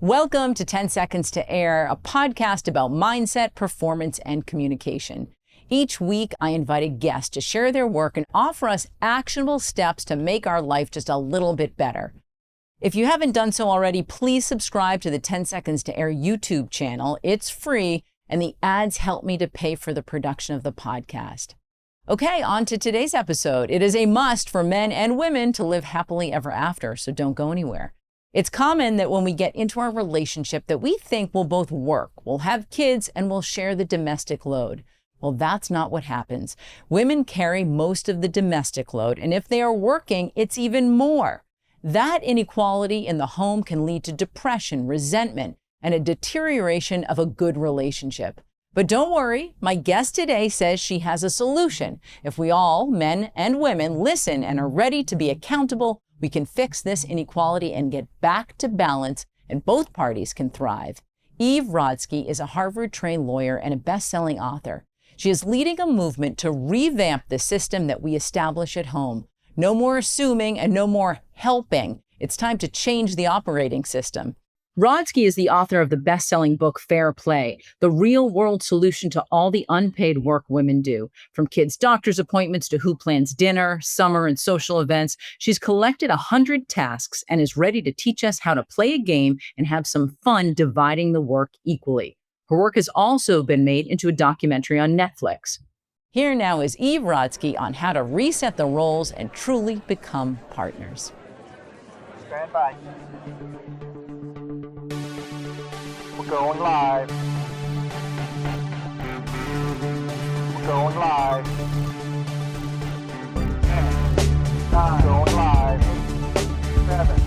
Welcome to 10 Seconds to Air, a podcast about mindset, performance, and communication. Each week, I invite a guest to share their work and offer us actionable steps to make our life just a little bit better. If you haven't done so already, please subscribe to the 10 Seconds to Air YouTube channel. It's free, and the ads help me to pay for the production of the podcast. Okay, on to today's episode. It is a must for men and women to live happily ever after, so don't go anywhere. It's common that when we get into our relationship that we think we'll both work, we'll have kids, and we'll share the domestic load. Well, that's not what happens. Women carry most of the domestic load, and if they are working, it's even more. That inequality in the home can lead to depression, resentment, and a deterioration of a good relationship. But don't worry, my guest today says she has a solution. If we all, men and women, listen and are ready to be accountable, we can fix this inequality and get back to balance, and both parties can thrive. Eve Rodsky is a Harvard-trained lawyer and a best-selling author. She is leading a movement to revamp the system that we establish at home. No more assuming and no more helping. It's time to change the operating system. Rodsky is the author of the best-selling book, Fair Play, the real-world solution to all the unpaid work women do. From kids' doctor's appointments to who plans dinner, summer, and social events, she's collected 100 tasks and is ready to teach us how to play a game and have some fun dividing the work equally. Her work has also been made into a documentary on Netflix. Here now is Eve Rodsky on how to reset the roles and truly become partners. Stand by. We're going live. We're going live. 10, 9, going live. 7,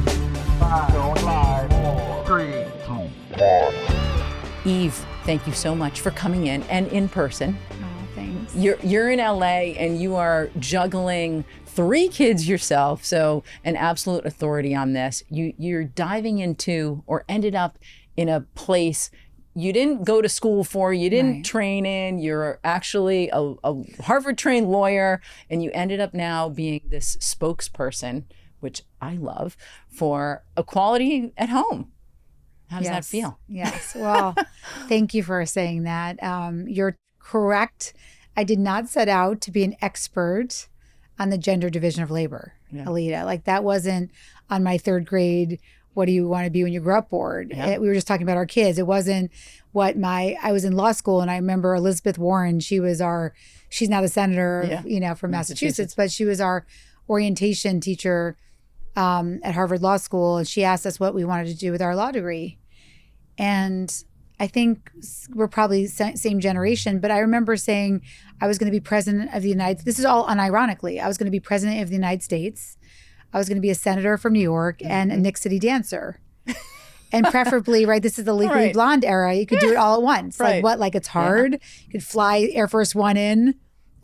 6, 5, going live. 4, 3, 2, 1. Eve, thank you so much for coming in person. Oh, thanks. You're in LA and you are juggling 3 kids yourself, so an absolute authority on this. You're diving into or ended up in a place you didn't go to school for, you didn't train in, you're actually a Harvard-trained lawyer, and you ended up now being this spokesperson, which I love, for equality at home. How does that feel? Yes. Well, thank you for saying that. You're correct. I did not set out to be an expert on the gender division of labor, Alita. Like that wasn't on my 3rd grade, what do you want to be when you grow up board? We were just talking about our kids. It wasn't what I was in law school and I remember Elizabeth Warren, she's now the senator, from Massachusetts, but she was our orientation teacher at Harvard Law School. And she asked us what we wanted to do with our law degree. And I think we're probably same generation, but I remember saying I was going to be president of the this is all unironically, I was going to be president of the United States. I was going to be a senator from New York and a Nick City dancer. And preferably, this is the Legally Blonde era. You could do it all at once. Like it's hard. You could fly Air Force One in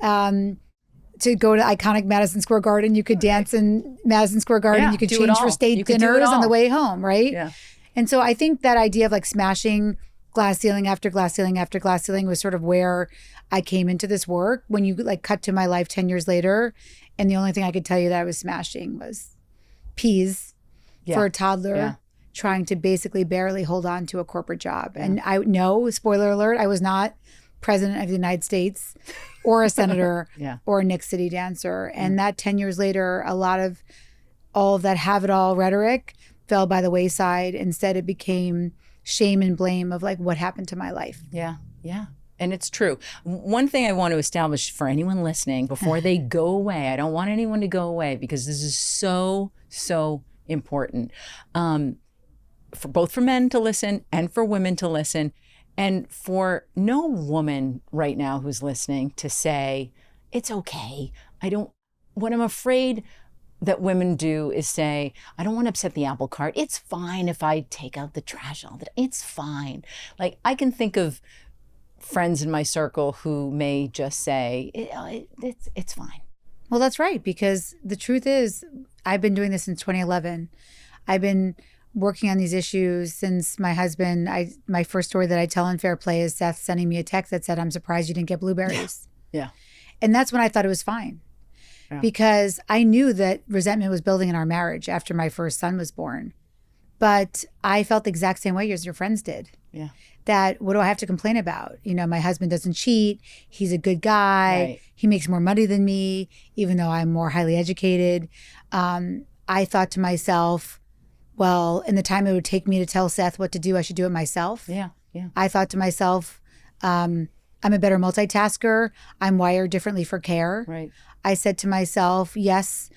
to go to iconic Madison Square Garden. You could dance in Madison Square Garden. You could change for state dinners on the way home, right? Yeah. And so I think that idea of smashing glass ceiling after glass ceiling after glass ceiling was sort of where I came into this work. When you cut to my life 10 years later, and the only thing I could tell you that I was smashing was peas for a toddler trying to basically barely hold on to a corporate job. And I know, spoiler alert, I was not president of the United States or a senator or a Nick City dancer. And that 10 years later, a lot of all of that have it all rhetoric fell by the wayside. Instead, it became shame and blame of what happened to my life. Yeah. And it's true. One thing I want to establish for anyone listening before they go away, I don't want anyone to go away because this is so, so important. For men to listen and for women to listen, and for no woman right now who's listening to say, it's okay. What I'm afraid that women do is say, I don't want to upset the apple cart. It's fine if I take out the trash all the time. It's fine. I can think of friends in my circle who may just say, it's fine. Well, that's right. Because the truth is, I've been doing this since 2011. I've been working on these issues since my husband, my first story that I tell in Fair Play is Seth sending me a text that said, I'm surprised you didn't get blueberries. Yeah. And that's when I thought it was fine. Yeah. Because I knew that resentment was building in our marriage after my first son was born. But I felt the exact same way as your friends did. Yeah. That what do I have to complain about? You know, my husband doesn't cheat. He's a good guy. Right. He makes more money than me, even though I'm more highly educated. I thought to myself, well, in the time it would take me to tell Seth what to do, I should do it myself. Yeah. Yeah. I thought to myself, I'm a better multitasker. I'm wired differently for care. Right. I said to myself, yes,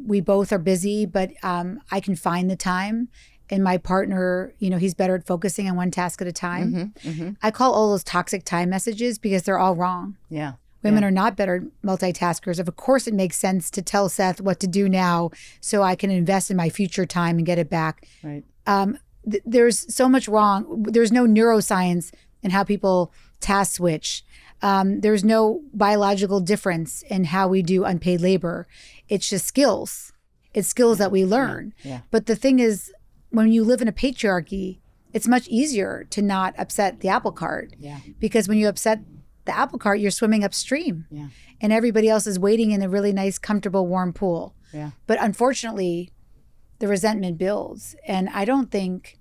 we both are busy, but I can find the time. And my partner, you know, he's better at focusing on one task at a time. I call all those toxic time messages because they're all wrong. Yeah. Women are not better multitaskers. Of course, it makes sense to tell Seth what to do now so I can invest in my future time and get it back. Right. There's so much wrong. There's no neuroscience in how people task switch. There's no biological difference in how we do unpaid labor. It's just skills. It's skills that we learn. Yeah. But the thing is, when you live in a patriarchy, it's much easier to not upset the apple cart. Yeah. Because when you upset the apple cart, you're swimming upstream. Yeah. And everybody else is waiting in a really nice, comfortable, warm pool. Yeah. But unfortunately, the resentment builds. And I don't think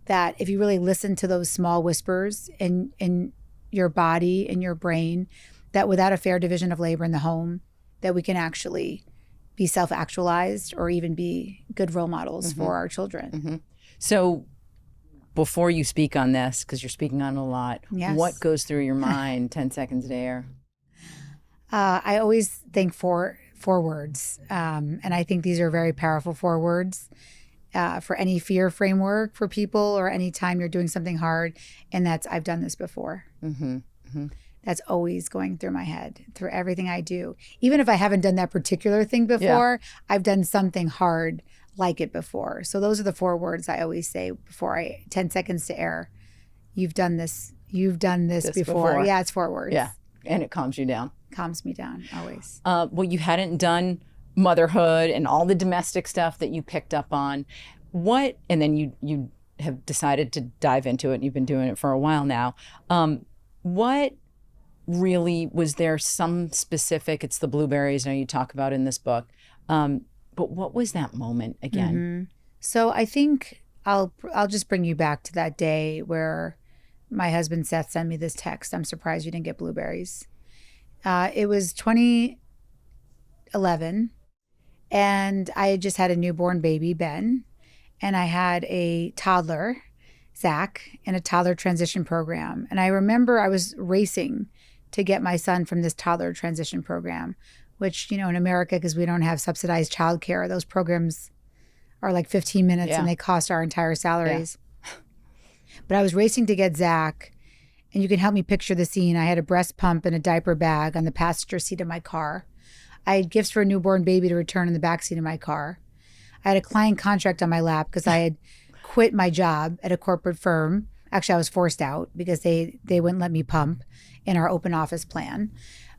that if you really listen to those small whispers in your body and your brain, that without a fair division of labor in the home, that we can actually be self-actualized or even be good role models for our children. So before you speak on this, because you're speaking on it a lot, Yes. what goes through your mind 10 seconds to air? I always think four words. And I think these are very powerful 4 words for any fear framework for people or any time you're doing something hard. And that's, I've done this before. That's always going through my head, through everything I do. Even if I haven't done that particular thing before, I've done something hard like it before. So those are the 4 words I always say before 10 seconds to air. You've done this before. Yeah, it's 4 words. Yeah. And it calms you down. Calms me down, always. Well, you hadn't done motherhood and all the domestic stuff that you picked up on. What, and then you have decided to dive into it and you've been doing it for a while now. What really, was there some specific, it's the blueberries, I know you talk about in this book, but what was that moment again? So I think I'll just bring you back to that day where my husband Seth sent me this text. I'm surprised you didn't get blueberries. It was 2011 and I had just had a newborn baby, Ben, and I had a toddler, Zach, in a toddler transition program. And I remember I was racing to get my son from this toddler transition program, which, you know, in America, because we don't have subsidized childcare, those programs are like 15 minutes and they cost our entire salaries. But I was racing to get Zach, and you can help me picture the scene. I had a breast pump and a diaper bag on the passenger seat of my car. I had gifts for a newborn baby to return in the backseat of my car. I had a client contract on my lap because I had quit my job at a corporate firm. Actually, I was forced out because they wouldn't let me pump in our open office plan.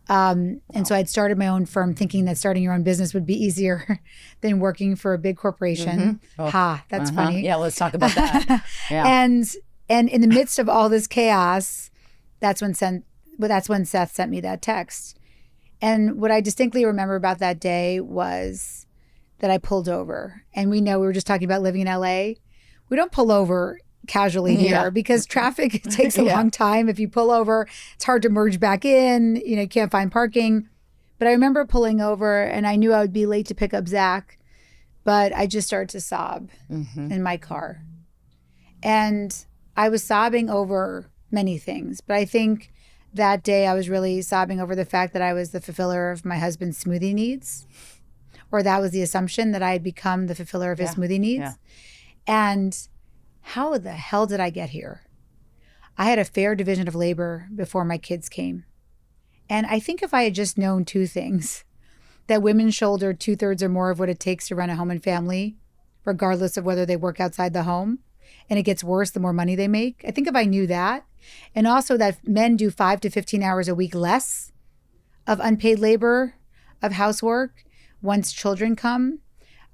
And so I'd started my own firm thinking that starting your own business would be easier than working for a big corporation. That's funny. Yeah, let's talk about that. Yeah. And in the midst of all this chaos, that's when Seth sent me that text. And what I distinctly remember about that day was that I pulled over. And we know, we were just talking about living in LA. We don't pull over casually here because traffic takes a long time. If you pull over, it's hard to merge back in. You know, you can't find parking. But I remember pulling over and I knew I would be late to pick up Zach, but I just started to sob in my car. And I was sobbing over many things, but I think that day I was really sobbing over the fact that I was the fulfiller of my husband's smoothie needs, or that was the assumption that I had become the fulfiller of his smoothie needs. And how the hell did I get here? I had a fair division of labor before my kids came. And I think if I had just known 2 things, that women shoulder 2/3 or more of what it takes to run a home and family, regardless of whether they work outside the home, and it gets worse the more money they make. I think if I knew that, and also that men do 5 to 15 hours a week less of unpaid labor, of housework, once children come.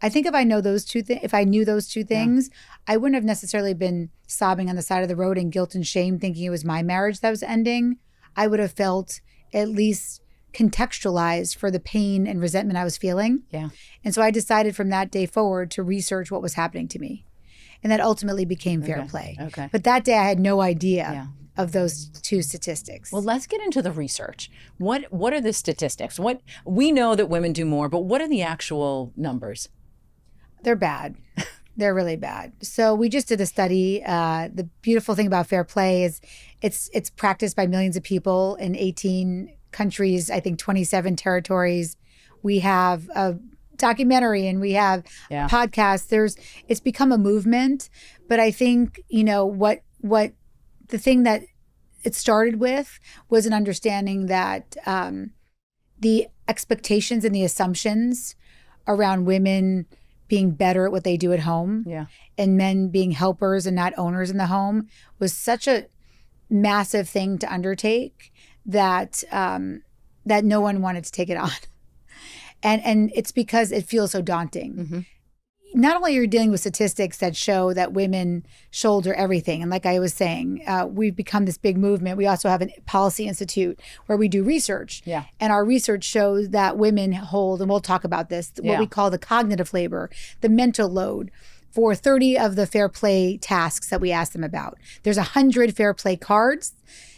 I think if I know those 2 things, if I knew those 2 things, I wouldn't have necessarily been sobbing on the side of the road in guilt and shame, thinking it was my marriage that was ending. I would have felt at least contextualized for the pain and resentment I was feeling. And so I decided from that day forward to research what was happening to me. And that ultimately became fair play. Okay. But that day I had no idea of those two statistics. Well, let's get into the research. What are the statistics? What we know that women do more, but what are the actual numbers? They're bad. They're really bad. So we just did a study. The beautiful thing about fair play is it's practiced by millions of people in 18 countries, I think 27 territories. We have a documentary and we have podcasts. It's become a movement. But I think, what the thing that it started with was an understanding that the expectations and the assumptions around women being better at what they do at home and men being helpers and not owners in the home was such a massive thing to undertake that that no one wanted to take it on. And it's because it feels so daunting. Mm-hmm. Not only are you dealing with statistics that show that women shoulder everything, and like I was saying, we've become this big movement. We also have a policy institute where we do research. Yeah. And our research shows that women hold, and we'll talk about this, what we call the cognitive labor, the mental load, for 30 of the fair play tasks that we ask them about. There's 100 fair play cards.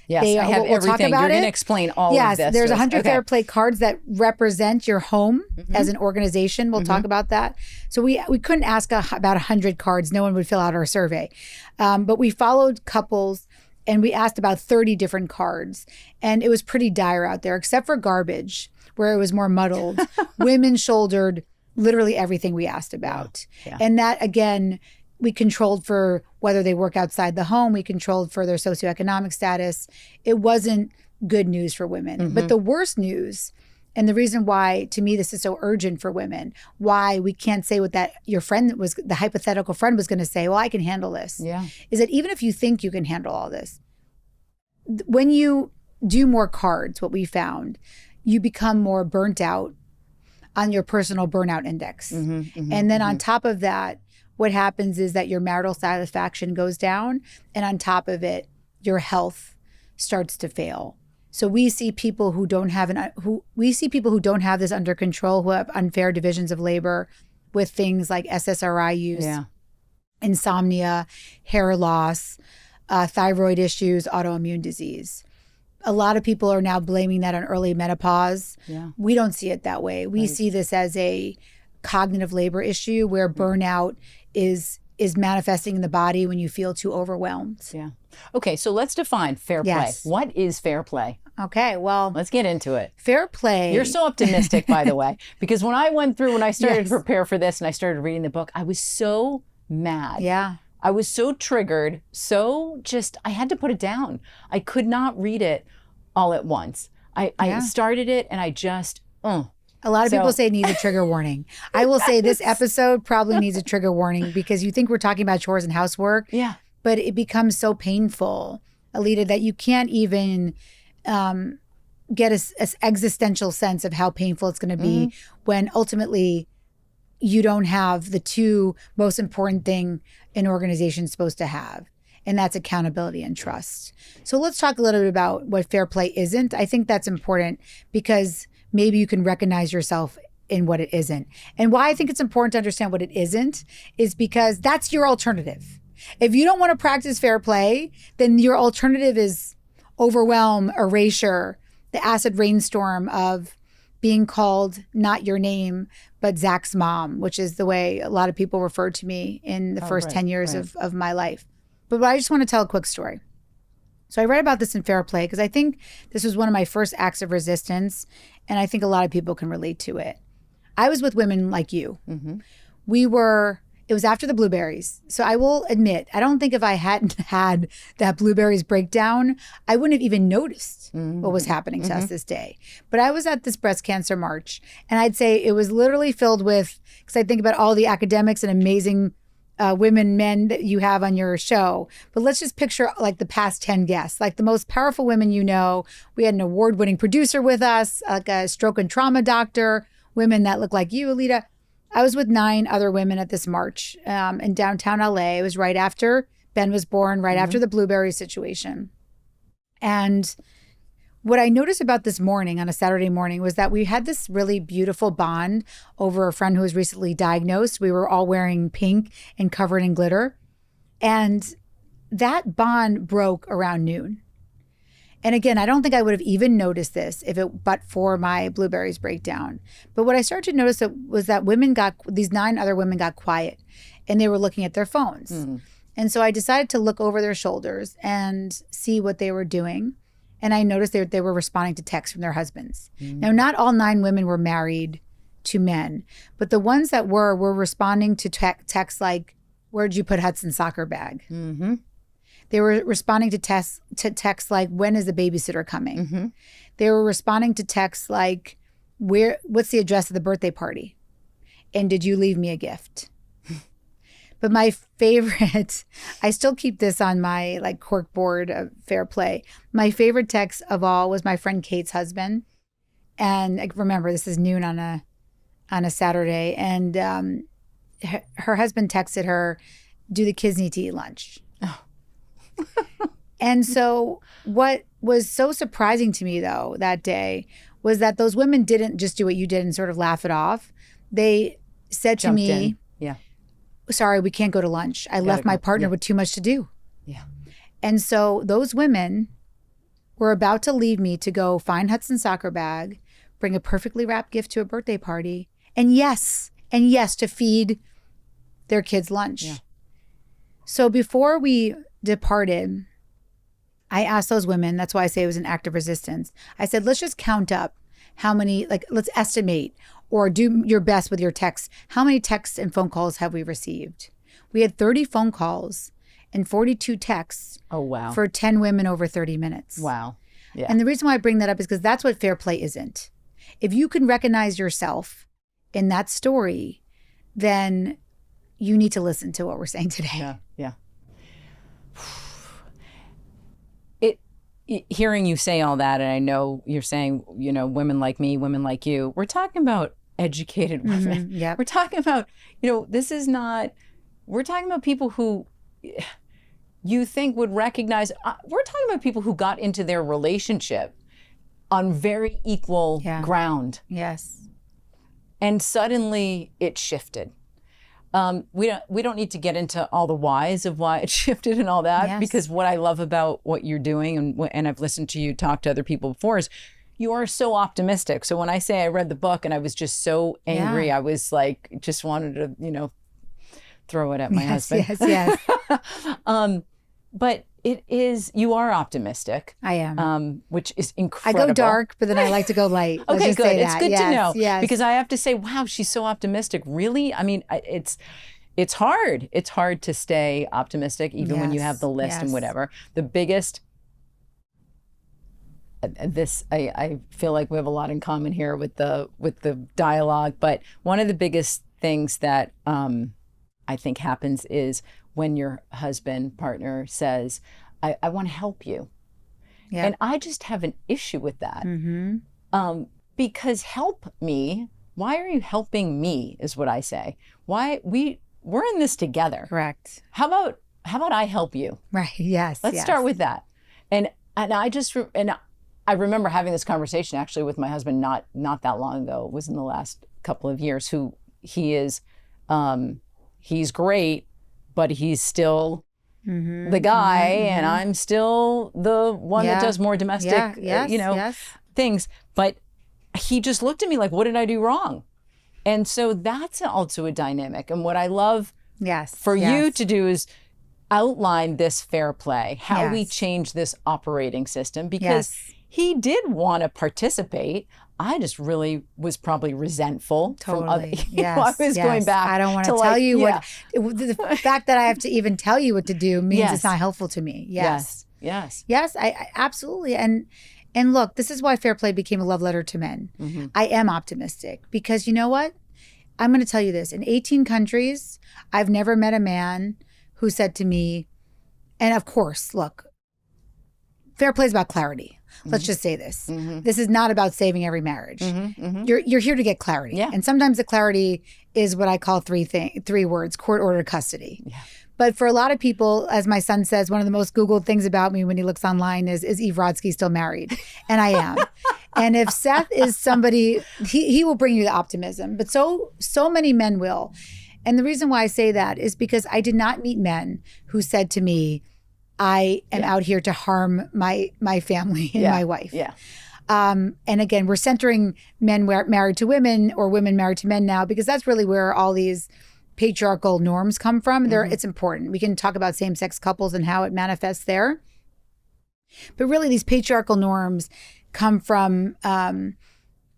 Yes, I have we'll everything. talk about You're going to it. explain all of Yes, this. there's 100 fair play cards that represent your home as an organization. We'll talk about that. So we couldn't ask about 100 cards. No one would fill out our survey. But we followed couples and we asked about 30 different cards. And it was pretty dire out there, except for garbage, where it was more muddled. Women shouldered literally everything we asked about. Yeah. And that, again, we controlled for whether they work outside the home. We controlled for their socioeconomic status. It wasn't good news for women. But the worst news, and the reason why, to me, this is so urgent for women, why we can't say what that your friend was, the hypothetical friend was going to say, well, I can handle this, is that even if you think you can handle all this, when you do more cards, what we found, you become more burnt out on your personal burnout index. And then on top of that, what happens is that your marital satisfaction goes down, and on top of it, your health starts to fail. So we see people who don't have this under control, who have unfair divisions of labor with things like SSRI use, insomnia, hair loss, thyroid issues, autoimmune disease. A lot of people are now blaming that on early menopause. We don't see it that way. We see this as a cognitive labor issue where burnout is manifesting in the body when you feel too overwhelmed. Okay, so let's define fair play. What is fair play? Okay, well, let's get into it. Fair play. You're so optimistic, by the way, because when I started to prepare for this and I started reading the book, I was so mad. I was so triggered, I had to put it down. I could not read it all at once. I started it and I just, A lot of people say it needs a trigger warning. I will say this episode probably needs a trigger warning because you think we're talking about chores and housework, but it becomes so painful, Alita, that you can't even get an existential sense of how painful it's going to be when ultimately you don't have the two most important thing an organization is supposed to have. And that's accountability and trust. So let's talk a little bit about what fair play isn't. I think that's important because maybe you can recognize yourself in what it isn't. And why I think it's important to understand what it isn't is because that's your alternative. If you don't want to practice fair play, then your alternative is overwhelm, erasure, the acid rainstorm of being called not your name, but Zach's mom, which is the way a lot of people referred to me in the first 10 years of my life. But I just want to tell a quick story. So I read about this in Fair Play because I think this was one of my first acts of resistance, and I think a lot of people can relate to it. I was with women like you. It was after the Blueberries. So I will admit, I don't think if I hadn't had that Blueberries breakdown, I wouldn't have even noticed what was happening to us this day. But I was at this breast cancer march, and I'd say it was literally filled with, because I think about all the academics and amazing women, men that you have on your show. But let's just picture like the past 10 guests, like the most powerful women you know. We had an award-winning producer with us, like a stroke and trauma doctor, women that look like you, Alita. I was with 9 other women at this march in downtown LA. It was right after Ben was born, right after the Blueberries situation. And what I noticed about this morning on a Saturday morning was that we had this really beautiful bond over a friend who was recently diagnosed. We were all wearing pink and covered in glitter. And that bond broke around noon. And again, I don't think I would have even noticed this but for my Blueberries breakdown. But what I started to notice was that these 9 other women got quiet and they were looking at their phones. Mm. And so I decided to look over their shoulders and see what they were doing. And I noticed they were responding to texts from their husbands. Mm. Now, not all 9 women were married to men, but the ones that were responding to texts like, "Where'd you put Hudson's soccer bag?" Mm-hmm. They were responding to texts like, "When is the babysitter coming?" Mm-hmm. They were responding to texts like, "What's the address of the birthday party? And did you leave me a gift?" But my favorite, I still keep this on my like cork board of Fair Play. My favorite text of all was my friend Kate's husband. And remember, this is noon on a Saturday. And her husband texted her, "Do the kids need to eat lunch?" Oh. And so what was so surprising to me, though, that day was that those women didn't just do what you did and sort of laugh it off. They said to me, "Yeah, sorry, we can't go to lunch. I left my partner with too much to do." Yeah. And so those women were about to leave me to go find Hudson's soccer bag, bring a perfectly wrapped gift to a birthday party, and yes, to feed their kids lunch. Yeah. So before we departed, I asked those women, that's why I say it was an act of resistance. I said, let's just count up how many, let's estimate or do your best with your texts. How many texts and phone calls have we received? We had 30 phone calls and 42 texts. Oh, wow. For 10 women over 30 minutes. Wow. Yeah. And the reason why I bring that up is because that's what Fair Play isn't. If you can recognize yourself in that story, then you need to listen to what we're saying today. Yeah, yeah. Hearing you say all that, and I know you're saying, women like me, women like you, we're talking about educated women. Mm-hmm, yep. We're talking about, we're talking about people who you think would recognize, we're talking about people who got into their relationship on very equal ground. Yes. And suddenly it shifted. We don't need to get into all the whys of why it shifted and all that, because what I love about what you're doing, and I've listened to you talk to other people before, is you are so optimistic. So when I say I read the book and I was just so angry, I was like, just wanted to, throw it at my husband. Yes. But you are optimistic. I am. Which is incredible. I go dark, but then I like to go light. Okay, good. It's good to know. Yes. Because I have to say, wow, she's so optimistic. Really? I mean, it's hard. It's hard to stay optimistic, even when you have the list and whatever. The biggest, I feel like we have a lot in common here with the dialogue, but one of the biggest things that I think happens is when your partner says, I want to help you. Yeah. And I just have an issue with that. Mm-hmm. Because help me, why are you helping me is what I say. Why we're in this together. Correct. How about I help you? Right, yes. Let's start with that. And I remember having this conversation actually with my husband not that long ago. It was in the last couple of years. Who he is, he's great, but he's still the guy, and I'm still the one that does more domestic, things. But he just looked at me like, what did I do wrong? And so that's also a dynamic. And what I love for you to do is outline this Fair Play, how we change this operating system, because he did want to participate. I just really was probably resentful. Totally. I was going back. I don't want to tell you what, the fact that I have to even tell you what to do means it's not helpful to me. Yes, I absolutely. And look, this is why Fair Play became a love letter to men. Mm-hmm. I am optimistic because you know what? I'm going to tell you this. In 18 countries, I've never met a man who said to me, and of course, look, Fair Play is about clarity. Let's just say this. Mm-hmm. This is not about saving every marriage. Mm-hmm, mm-hmm. You're here to get clarity. Yeah. And sometimes the clarity is what I call three words: court ordered custody. Yeah. But for a lot of people, as my son says, one of the most Googled things about me when he looks online is Eve Rodsky still married? And I am. And if Seth is somebody, he will bring you the optimism. But so many men will. And the reason why I say that is because I did not meet men who said to me, I am out here to harm my family and my wife. Yeah. And again, we're centering men married to women or women married to men now, because that's really where all these patriarchal norms come from. It's important. We can talk about same-sex couples and how it manifests there. But really, these patriarchal norms come from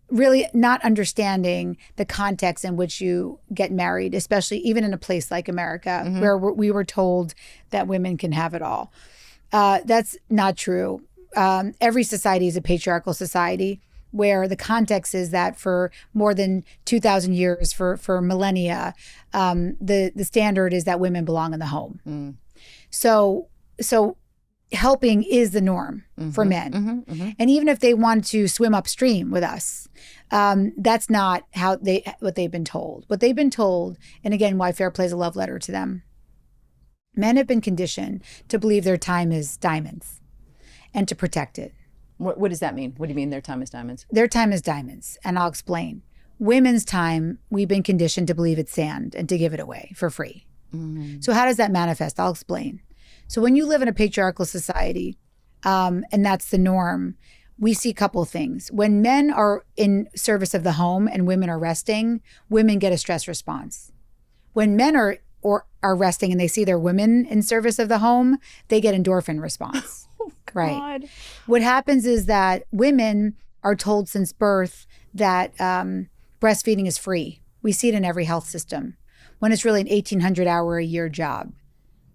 really not understanding the context in which you get married, especially even in a place like America, where we were told that women can have it all. That's not true. Every society is a patriarchal society, where the context is that for more than 2,000 years, for millennia, the standard is that women belong in the home. So helping is the norm for men. And even if they want to swim upstream with us, that's not what they've been told. What they've been told, and again, why Fair Play is a love letter to them, men have been conditioned to believe their time is diamonds and to protect it. What does that mean? What do you mean their time is diamonds? Their time is diamonds, and I'll explain. Women's time, we've been conditioned to believe it's sand and to give it away for free. So how does that manifest? I'll explain. So when you live in a patriarchal society, and that's the norm, we see a couple of things. When men are in service of the home and women are resting, women get a stress response. When men are resting and they see their women in service of the home, they get endorphin response. Right. What happens is that women are told since birth that breastfeeding is free. We see it in every health system, when it's really an 1,800-hour-a-year job.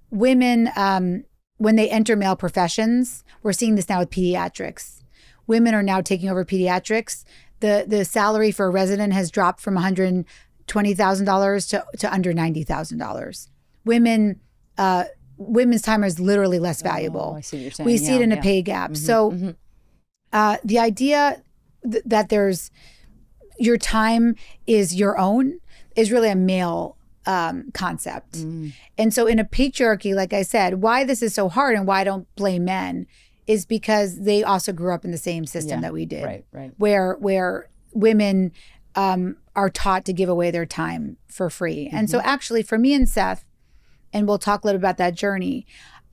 Women, when they enter male professions, we're seeing this now with pediatrics. Women are now taking over pediatrics. The salary for a resident has dropped from $120,000 to under $90,000. Women's time is literally less valuable. I see what you're saying. We see it in a pay gap. So the idea that there's your time is your own is really a male concept. And so in a patriarchy, like I said, why this is so hard and why I don't blame men is because they also grew up in the same system that we did. Right. Where women are taught to give away their time for free. And so actually for me and Seth, and we'll talk a little about that journey,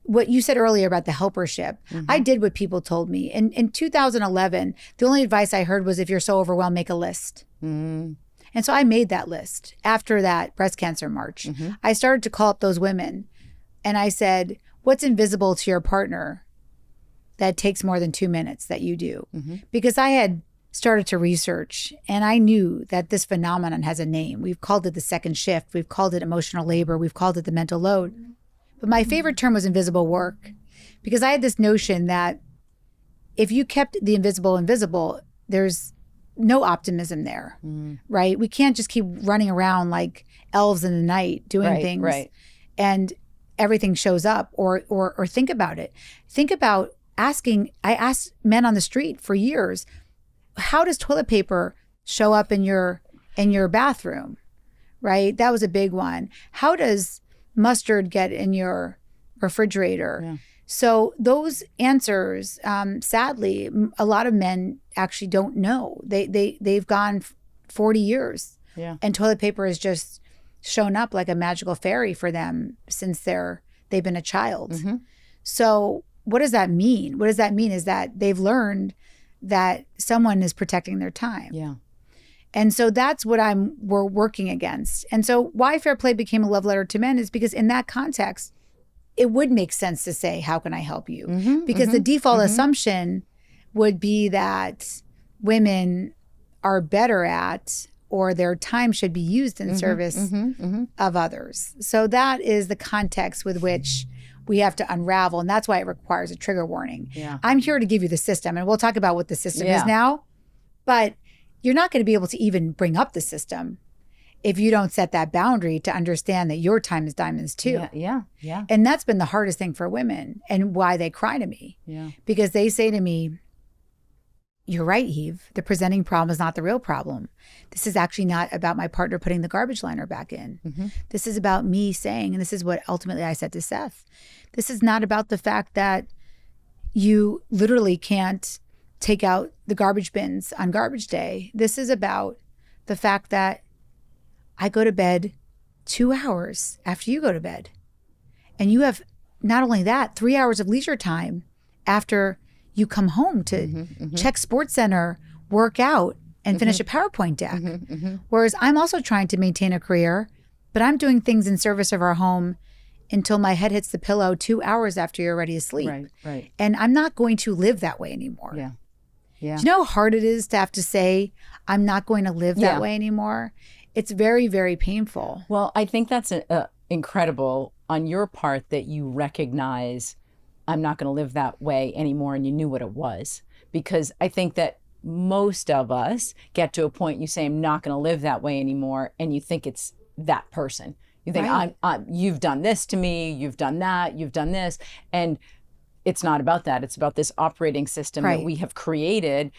what you said earlier about the helpership, I did what people told me. In 2011, the only advice I heard was, if you're so overwhelmed, make a list. And so I made that list after that breast cancer march. I started to call up those women and I said, what's invisible to your partner that takes more than 2 minutes that you do? Because I had started to research and I knew that this phenomenon has a name. We've called it the second shift. We've called it emotional labor. We've called it the mental load. But my favorite term was invisible work, because I had this notion that if you kept the invisible, there's no optimism there, right? We can't just keep running around like elves in the night doing things and everything shows up, or think about it. Think about I asked men on the street for years, how does toilet paper show up in your bathroom, right? That was a big one. How does mustard get in your refrigerator? So those answers, sadly, a lot of men actually don't know. They've gone 40 years and toilet paper has just shown up like a magical fairy for them since they've been a child. So what does that mean? What does that mean is that they've learned that someone is protecting their time. And so that's what we're working against. And so why Fair Play became a love letter to men is because in that context, it would make sense to say, how can I help you? Because the default assumption would be that women are better at, or their time should be used in service of others. So that is the context with which we have to unravel. And that's why it requires a trigger warning. I'm here to give you the system, and we'll talk about what the system is now, but you're not going to be able to even bring up the system if you don't set that boundary to understand that your time is diamonds too. And that's been the hardest thing for women, and why they cry to me. Because they say to me, you're right, Eve, the presenting problem is not the real problem. This is actually not about my partner putting the garbage liner back in. This is about me saying, and this is what ultimately I said to Seth, this is not about the fact that you literally can't take out the garbage bins on garbage day. This is about the fact that I go to bed 2 hours after you go to bed. And you have not only that, 3 hours of leisure time after you come home to check Sports Center, work out, and finish a PowerPoint deck. Whereas I'm also trying to maintain a career, but I'm doing things in service of our home until my head hits the pillow 2 hours after you're ready to sleep. Right. And I'm not going to live that way anymore. Yeah. Do you know how hard it is to have to say, I'm not going to live that way anymore? It's very, very painful. Well, I think that's incredible on your part that you recognize I'm not going to live that way anymore, and you knew what it was. Because I think that most of us get to a point you say, I'm not going to live that way anymore, and you think it's that person. You think, you've done this to me, you've done that, you've done this. And it's not about that. It's about this operating system that we have created.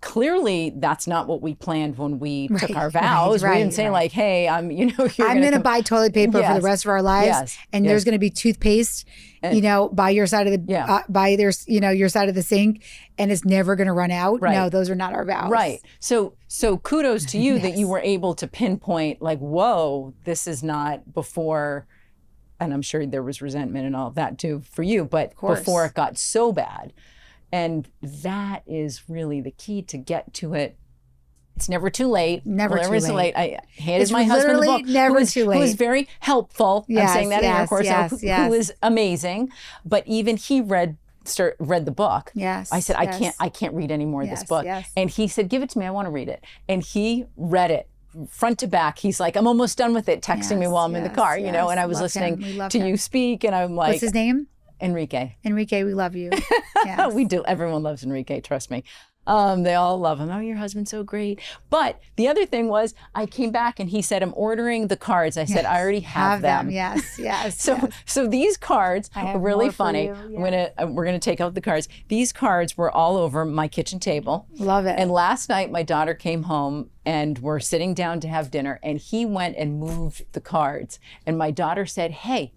Clearly, that's not what we planned when we took our vows. We didn't say like, "Hey, I'm going to buy toilet paper for the rest of our lives, and there's going to be toothpaste, by your side of the your side of the sink, and it's never going to run out." No, those are not our vows. Right. So kudos to you that you were able to pinpoint like, whoa, this is not before. And I'm sure there was resentment and all of that too for you, but before it got so bad. And that is really the key to get to it. It's never too late. Never too late. I handed my husband the book. Never too late. Who was very helpful. I'm saying that in air quotes. Who was amazing. But even he read the book. Yes. I said, I can't read any more of this book. Yes. And he said, give it to me. I want to read it. And he read it front to back. He's like, I'm almost done with it, texting me while I'm in the car, and I was listening to you speak, and I'm like, what's his name? Enrique, we love you. Yes. We do. Everyone loves Enrique, trust me. They all love him. Oh, your husband's so great. But the other thing was, I came back and he said, I'm ordering the cards. I said, I already have them. Yes. So these cards are really funny. Yeah. We're gonna take out the cards. These cards were all over my kitchen table. Love it. And last night my daughter came home and we're sitting down to have dinner, and he went and moved the cards. And my daughter said, hey,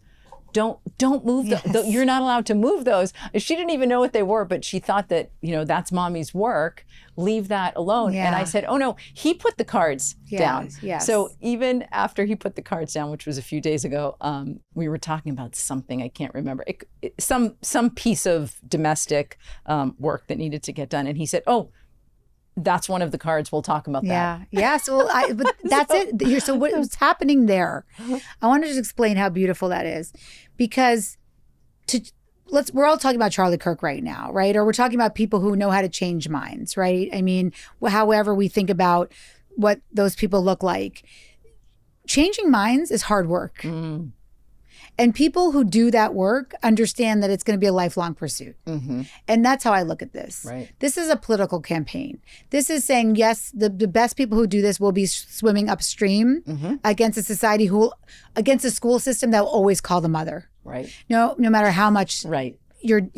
don't move those. You're not allowed to move those. She didn't even know what they were, but she thought that, that's mommy's work. Leave that alone. Yeah. And I said, oh no, he put the cards down. Yes. So even after he put the cards down, which was a few days ago, we were talking about something, I can't remember, some piece of domestic work that needed to get done. And he said, oh, that's one of the cards. We'll talk about that. Yeah. So, but that's it. So what's happening there? I want to just explain how beautiful that is, because we're all talking about Charlie Kirk right now, right? Or we're talking about people who know how to change minds, right? I mean, however we think about what those people look like, changing minds is hard work. Mm. And people who do that work understand that it's going to be a lifelong pursuit. Mm-hmm. And that's how I look at this. Right. This is a political campaign. This is saying, yes, the best people who do this will be swimming upstream against a society against a school system that will always call the mother. Right. No matter how much you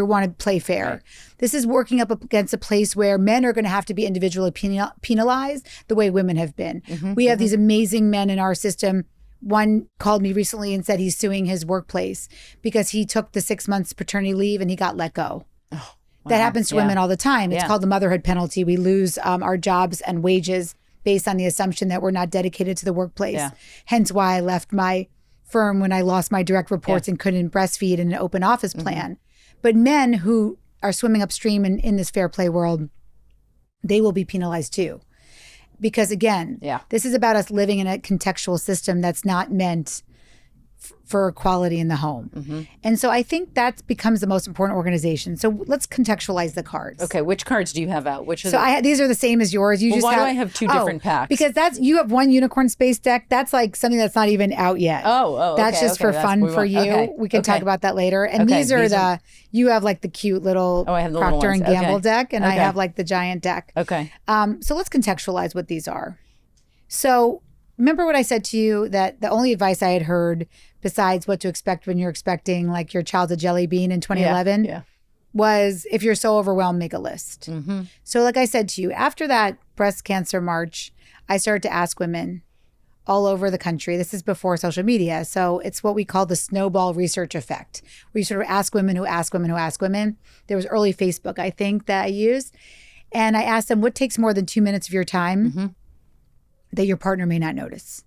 want to play fair. Right. This is working up against a place where men are going to have to be individually penalized the way women have been. Mm-hmm. We have these amazing men in our system. One called me recently and said he's suing his workplace because he took the 6 months paternity leave and he got let go. Oh, wow. That happens to women all the time. It's called the motherhood penalty. We lose our jobs and wages based on the assumption that we're not dedicated to the workplace. Yeah. Hence why I left my firm when I lost my direct reports and couldn't breastfeed in an open office plan. But men who are swimming upstream in this fair play world, they will be penalized too. Because again, this is about us living in a contextual system that's not meant for equality in the home. Mm-hmm. And so I think that becomes the most important organization. So let's contextualize the cards. Okay, which cards do you have out? These are the same as yours. Why do I have two different packs? Because you have one unicorn space deck. That's like something that's not even out yet. That's just for fun for you. Okay. We can talk about that later. And these are you have like the cute little I have the Procter and Gamble deck, and I Okay. have like the giant deck. Okay. So let's contextualize what these are. So remember what I said to you, that the only advice I had heard besides what to expect when you're expecting like your child's a jelly bean in 2011 was, if you're so overwhelmed, make a list. Mm-hmm. So like I said to you, after that breast cancer march, I started to ask women all over the country. This is before social media. So it's what we call the snowball research effect, where you sort of ask women who ask women who ask women. There was early Facebook, I think, that I used. And I asked them, what takes more than 2 minutes of your time that your partner may not notice?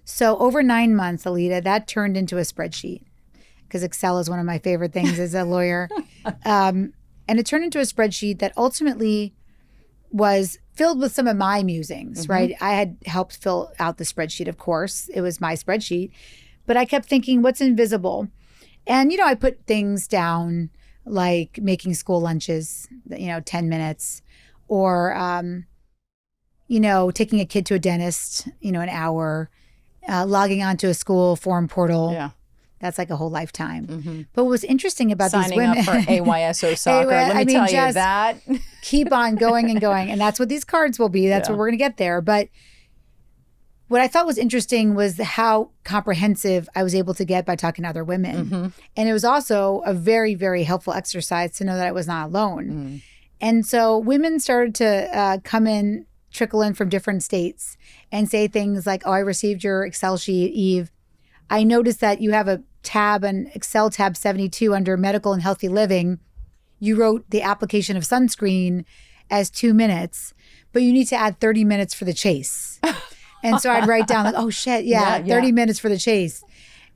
So over 9 months, Alita, that turned into a spreadsheet, because Excel is one of my favorite things as a lawyer. And it turned into a spreadsheet that ultimately was filled with some of my musings, right? I had helped fill out the spreadsheet, of course. It was my spreadsheet. But I kept thinking, what's invisible? And, I put things down like making school lunches, 10 minutes, or, taking a kid to a dentist, an hour, logging onto a school form portal. Yeah. That's like a whole lifetime. But what was interesting about Signing these women. up for AYSO soccer. Let me tell you that. Keep on going and going. And that's what these cards will be. That's what we're going to get there. But what I thought was interesting was how comprehensive I was able to get by talking to other women. And it was also a very, very helpful exercise to know that I was not alone. And so women started to trickle in from different states and say things like, oh, I received your Excel sheet, Eve. I noticed that you have a tab, an Excel tab 72 under medical and healthy living. You wrote the application of sunscreen as 2 minutes, but you need to add 30 minutes for the chase. And so I'd write down like, oh shit, 30 minutes for the chase.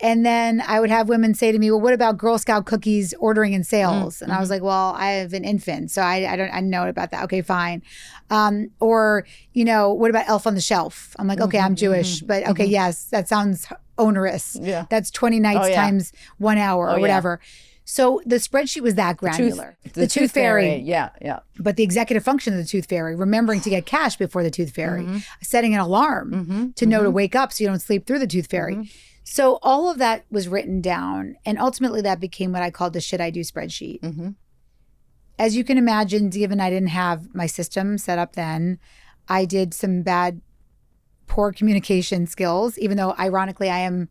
And then I would have women say to me, well, what about Girl Scout cookies ordering in sales? And I was like, well, I have an infant, so I know about that. Okay, fine. Or, what about Elf on the Shelf? I'm like, okay, I'm Jewish, but okay, yes, that sounds onerous. Yeah. That's 20 nights times 1 hour or whatever. So the spreadsheet was that granular. The tooth fairy. Yeah. But the executive function of the tooth fairy, remembering to get cash before the tooth fairy, setting an alarm to know to wake up so you don't sleep through the tooth fairy. So all of that was written down. And ultimately that became what I called the should I do spreadsheet. As you can imagine, given I didn't have my system set up then, I did some poor communication skills, even though ironically I am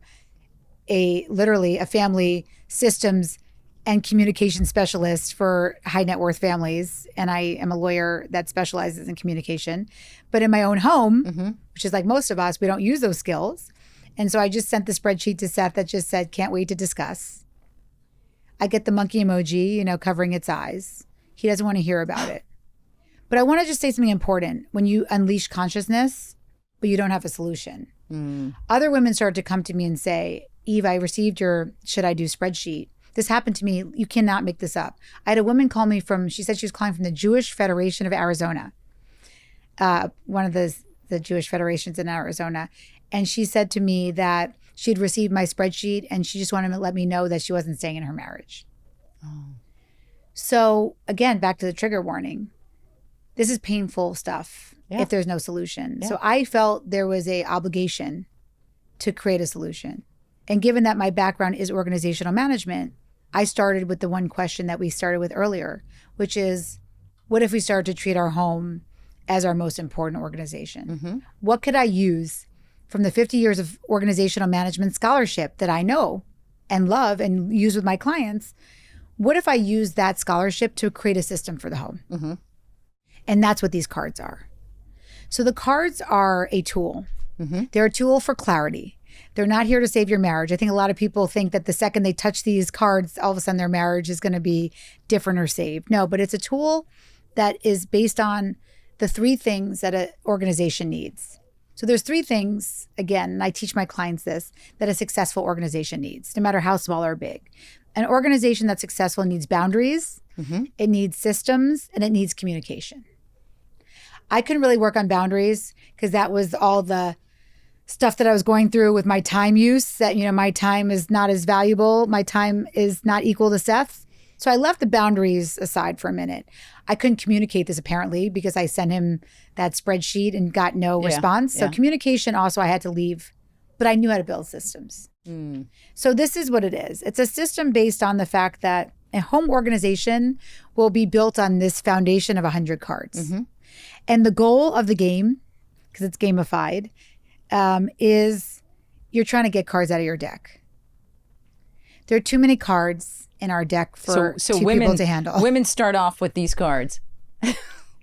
literally a family systems and communication specialist for high net worth families. And I am a lawyer that specializes in communication. But in my own home, which is like most of us, we don't use those skills. And so I just sent the spreadsheet to Seth that just said, can't wait to discuss. I get the monkey emoji, covering its eyes. He doesn't want to hear about it. But I want to just say something important. When you unleash consciousness, but you don't have a solution. Other women started to come to me and say, Eve, I received your should I do spreadsheet. This happened to me. You cannot make this up. I had a woman call me she said she was calling from the Jewish Federation of Arizona, one of the Jewish federations in Arizona. And she said to me that she'd received my spreadsheet and she just wanted to let me know that she wasn't staying in her marriage. So again, back to the trigger warning. This is painful stuff if there's no solution. So I felt there was an obligation to create a solution. And given that my background is organizational management, I started with the one question that we started with earlier, which is, what if we started to treat our home as our most important organization? What could I use from the 50 years of organizational management scholarship that I know and love and use with my clients? What if I use that scholarship to create a system for the home? And that's what these cards are. So the cards are a tool. They're a tool for clarity. They're not here to save your marriage. I think a lot of people think that the second they touch these cards, all of a sudden their marriage is going to be different or saved. No, but it's a tool that is based on the 3 things that an organization needs. So there's 3 things, again, and I teach my clients this, that a successful organization needs, no matter how small or big. An organization that's successful needs boundaries, it needs systems, and it needs communication. I couldn't really work on boundaries because that was all the stuff that I was going through with my time use, that, my time is not as valuable. My time is not equal to Seth's. So I left the boundaries aside for a minute. I couldn't communicate this apparently because I sent him that spreadsheet and got no response. So communication also I had to leave, but I knew how to build systems. So this is what it is. It's a system based on the fact that a home organization will be built on this foundation of 100 cards. And the goal of the game, because it's gamified, is you're trying to get cards out of your deck. There are too many cards in our deck for two people to handle. Women start off with these cards.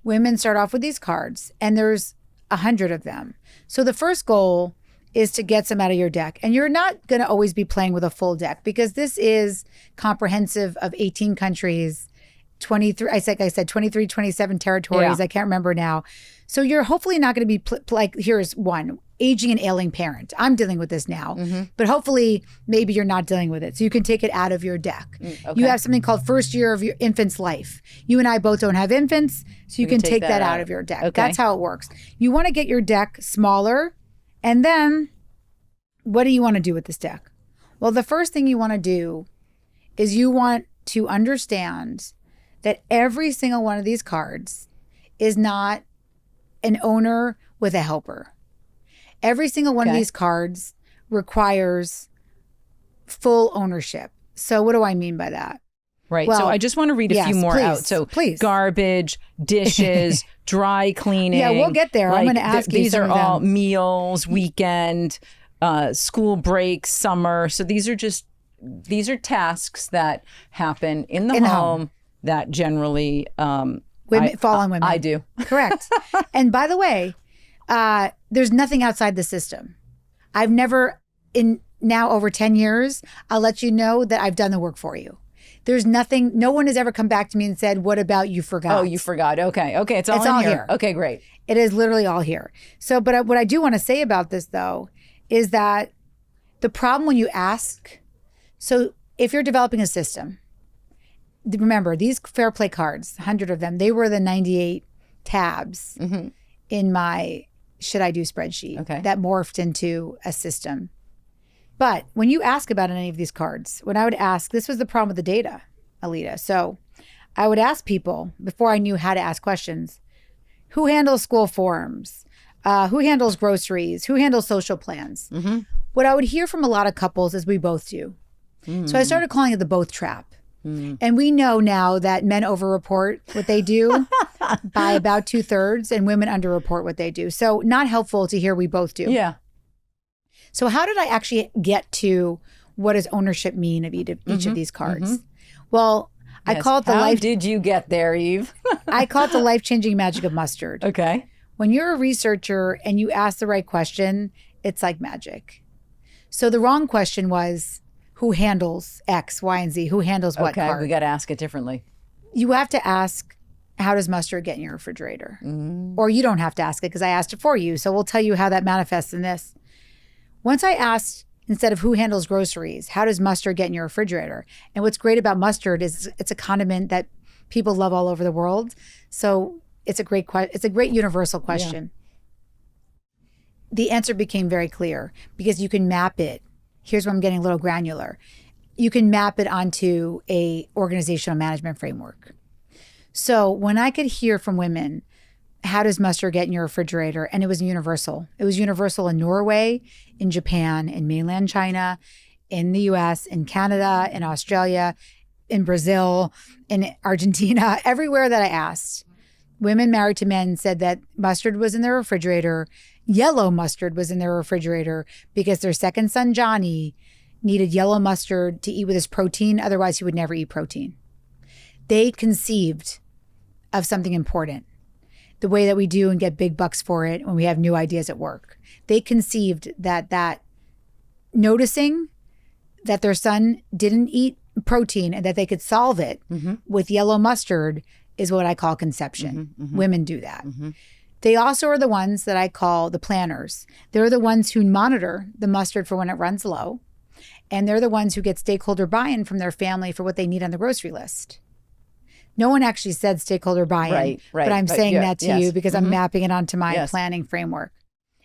Women start off with these cards, and there's 100 of them. So the first goal is to get some out of your deck. And you're not going to always be playing with a full deck because this is comprehensive of 18 countries 23, I said 23, 27 territories. Yeah. I can't remember now. So you're hopefully not going to be like, here's one, aging and ailing parent. I'm dealing with this now, but hopefully maybe you're not dealing with it. So you can take it out of your deck. Okay. You have something called first year of your infant's life. You and I both don't have infants, so you can take that out of your deck. Okay. That's how it works. You want to get your deck smaller, and then what do you want to do with this deck? Well, the first thing you want to do is you want to understand that every single one of these cards is not an owner with a helper. Every single one of these cards requires full ownership. So what do I mean by that? Right. Well, so I just want to read a few more please, out. So please. Garbage, dishes, dry cleaning. Yeah, we'll get there. I'm going to ask you these some are of them. all meals, weekend, school break, summer. So these are tasks that happen in the home that generally Women fall on women. I do. Correct. And by the way, there's nothing outside the system. I've never, in now over 10 years, I'll let you know that I've done the work for you. There's nothing, no one has ever come back to me and said, what about you forgot? Oh, you forgot. Okay. It's all in here. Okay, great. It is literally all here. So, but what I do want to say about this though, is that the problem when you ask, so if you're developing a system, remember these Fair Play cards, 100 of them, they were the 98 tabs in my should I do spreadsheet that morphed into a system. But when you ask about any of these cards, when I would ask, this was the problem with the data, Alita. So I would ask people before I knew how to ask questions, who handles school forms? Who handles groceries? Who handles social plans? What I would hear from a lot of couples is we both do. So I started calling it the both trap. And we know now that men overreport what they do by about 2/3 and women underreport what they do. So not helpful to hear we both do. Yeah. So how did I actually get to what does ownership mean of each of these cards? Well, I call it the How did you get there, Eve? I call it the life-changing magic of mustard. Okay. When you're a researcher and you ask the right question, it's like magic. So the wrong question was, who handles X, Y, and Z? Who handles what card? We got to ask it differently. You have to ask, how does mustard get in your refrigerator? Or you don't have to ask it because I asked it for you. So we'll tell you how that manifests in this. Once I asked, instead of who handles groceries, how does mustard get in your refrigerator? And what's great about mustard is it's a condiment that people love all over the world. So it's a great universal question. Yeah. The answer became very clear because you can map it. Here's where I'm getting a little granular. You can map it onto a organizational management framework. So when I could hear from women, how does mustard get in your refrigerator? And it was universal. It was universal in Norway, in Japan, in mainland China, in the US, in Canada, in Australia, in Brazil, in Argentina, everywhere that I asked. Women married to men said that mustard was in their refrigerator. Yellow mustard was in their refrigerator because their second son, Johnny, needed yellow mustard to eat with his protein. Otherwise, he would never eat protein. They conceived of something important, the way that we do and get big bucks for it when we have new ideas at work. They conceived that noticing that their son didn't eat protein and that they could solve it with yellow mustard is what I call conception. Women do that. They also are the ones that I call the planners. They're the ones who monitor the mustard for when it runs low. And they're the ones who get stakeholder buy-in from their family for what they need on the grocery list. No one actually said stakeholder buy-in, right. But I'm saying that to you because I'm mapping it onto my planning framework.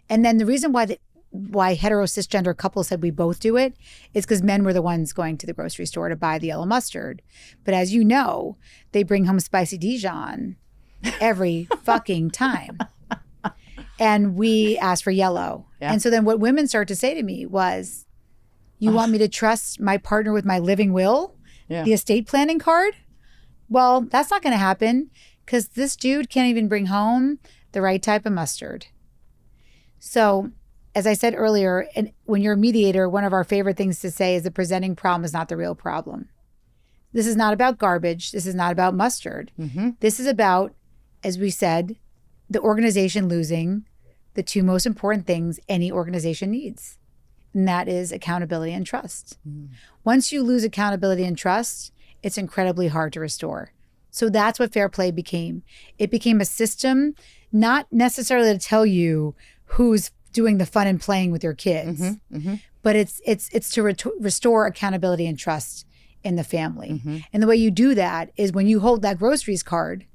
And then the reason why hetero cisgender couples said we both do it is because men were the ones going to the grocery store to buy the yellow mustard. But as you know, they bring home spicy Dijon every fucking time. And we asked for yellow. Yeah. And so then what women start to say to me was, you want me to trust my partner with my living will? Yeah. The estate planning card? Well, that's not going to happen because this dude can't even bring home the right type of mustard. So as I said earlier, and when you're a mediator, one of our favorite things to say is the presenting problem is not the real problem. This is not about garbage. This is not about mustard. This is about, as we said, the organization losing the two most important things any organization needs. And that is accountability and trust. Once you lose accountability and trust, it's incredibly hard to restore. So that's what fair play became. It became a system, not necessarily to tell you who's doing the fun and playing with your kids, but it's to restore accountability and trust in the family. And the way you do that is when you hold that groceries card,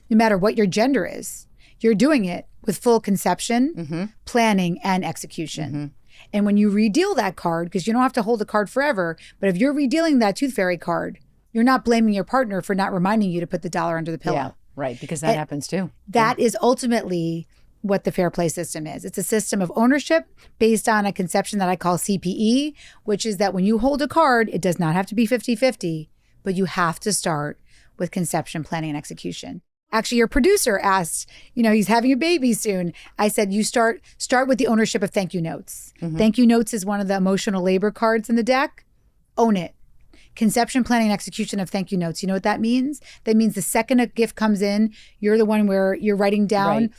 no matter what your gender is, you're doing it with full conception, planning, and execution. And when you redeal that card, because you don't have to hold the card forever, but if you're redealing that tooth fairy card, you're not blaming your partner for not reminding you to put the dollar under the pillow. Yeah, right, because that happens too. That is ultimately what the fair play system is. It's a system of ownership based on a conception that I call CPE, which is that when you hold a card, it does not have to be 50-50, but you have to start with conception, planning, and execution. Actually, your producer asked, he's having a baby soon. I said, you start with the ownership of thank you notes. Thank you notes is one of the emotional labor cards in the deck. Own it. Conception, planning, and execution of thank you notes. You know what that means? That means the second a gift comes in, you're the one where you're writing down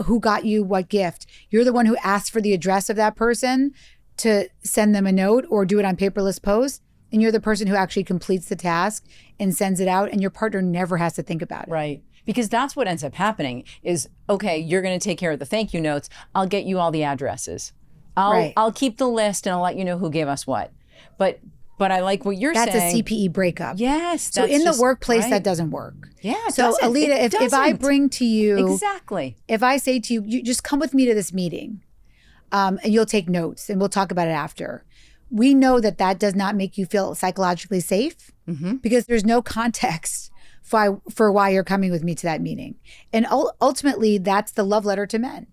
who got you what gift. You're the one who asked for the address of that person to send them a note or do it on paperless post. And you're the person who actually completes the task and sends it out, and your partner never has to think about it. Right. Because that's what ends up happening is, okay, you're going to take care of the thank you notes. I'll get you all the addresses. I'll keep the list and I'll let you know who gave us what. But I like what you're saying. That's a CPE breakup. Yes. So in the workplace, that doesn't work. Yeah. So Alita, if I bring to you. Exactly. If I say to you, you just come with me to this meeting and you'll take notes and we'll talk about it after. We know that does not make you feel psychologically safe because there's no context for why you're coming with me to that meeting. And ultimately, that's the love letter to men.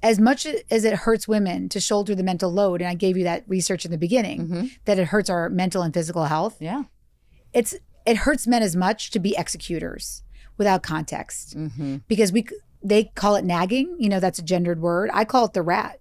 As much as it hurts women to shoulder the mental load, and I gave you that research in the beginning, that it hurts our mental and physical health. Yeah, it hurts men as much to be executors without context. Because they call it nagging. That's a gendered word. I call it the rat.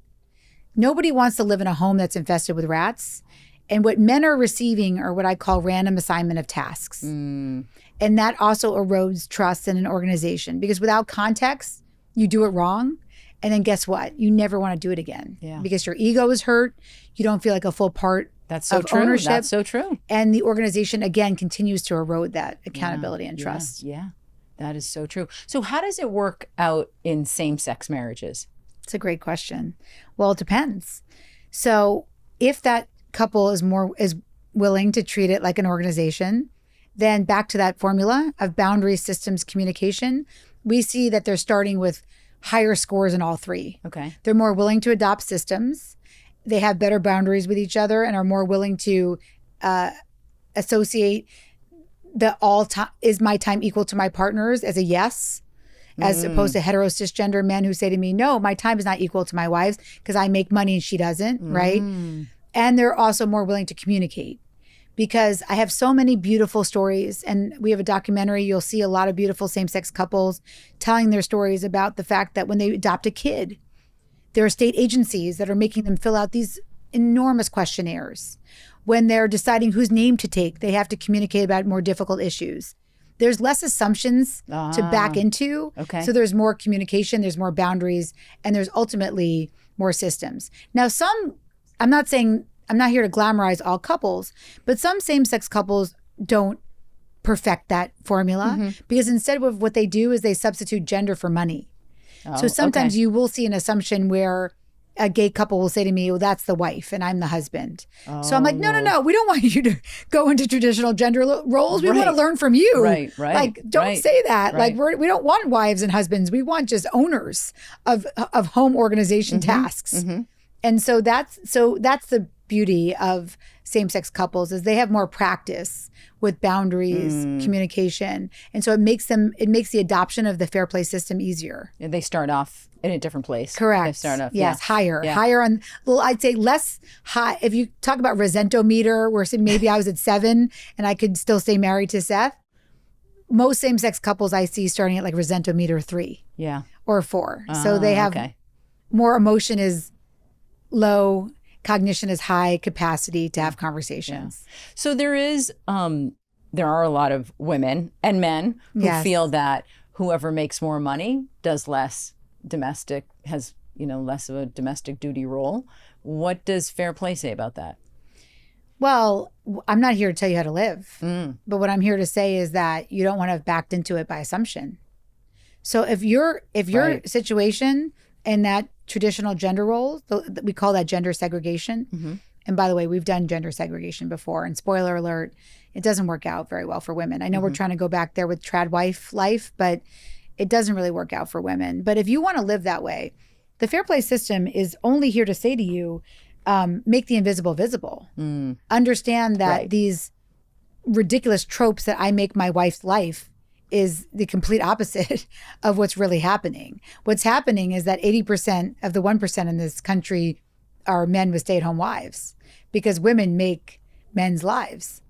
Nobody wants to live in a home that's infested with rats. And what men are receiving are what I call random assignment of tasks. And that also erodes trust in an organization because without context, you do it wrong. And then guess what? You never want to do it again because your ego is hurt. You don't feel like a full part of ownership. That's so true. And the organization, again, continues to erode that accountability and trust. Yeah, that is so true. So how does it work out in same-sex marriages? It's a great question. Well, it depends. So if that couple is willing to treat it like an organization, then back to that formula of boundaries, systems, communication, we see that they're starting with higher scores in all three. Okay. They're more willing to adopt systems. They have better boundaries with each other and are more willing to associate the is my time equal to my partner's as a yes, as opposed to hetero cisgender men who say to me, no, my time is not equal to my wife's because I make money and she doesn't, right? And they're also more willing to communicate because I have so many beautiful stories, and we have a documentary. You'll see a lot of beautiful same-sex couples telling their stories about the fact that when they adopt a kid, there are state agencies that are making them fill out these enormous questionnaires. When they're deciding whose name to take, they have to communicate about more difficult issues. There's less assumptions to back into. Okay. So there's more communication, there's more boundaries, and there's ultimately more systems. Now, I'm not here to glamorize all couples, but some same-sex couples don't perfect that formula because instead of what they do is they substitute gender for money. So sometimes you will see an assumption where a gay couple will say to me, well, that's the wife and I'm the husband. So I'm like, no. We don't want you to go into traditional gender roles. We want to learn from you. Right. Like, don't say that. Like, we don't want wives and husbands. We want just owners of home organization tasks. And so that's the beauty of same-sex couples is they have more practice with boundaries, communication. And so it makes the adoption of the fair play system easier. And they start off in a different place. Correct. They start off, higher on, well, I'd say less high. If you talk about resentometer, where maybe I was at 7 and I could still stay married to Seth, most same-sex couples I see starting at like resentometer 3 or 4. So they have more emotion is low, cognition is high, capacity to have conversations. So there are a lot of women and men who feel that whoever makes more money does less domestic, has less of a domestic duty role. What does fair play say about that? Well, I'm not here to tell you how to live. Mm. But what I'm here to say is that you don't want to have backed into it by assumption. So if your Right. situation in that traditional gender role, we call that gender segregation. Mm-hmm. And by the way, we've done gender segregation before. And spoiler alert, it doesn't work out very well for women. I know we're trying to go back there with trad wife life, but it doesn't really work out for women. But if you want to live that way, the fair play system is only here to say to you, make the invisible visible. Understand that Right. these ridiculous tropes that I make my wife's life is the complete opposite of what's really happening. What's happening is that 80% of the 1% in this country are men with stay-at-home wives because women make men's lives.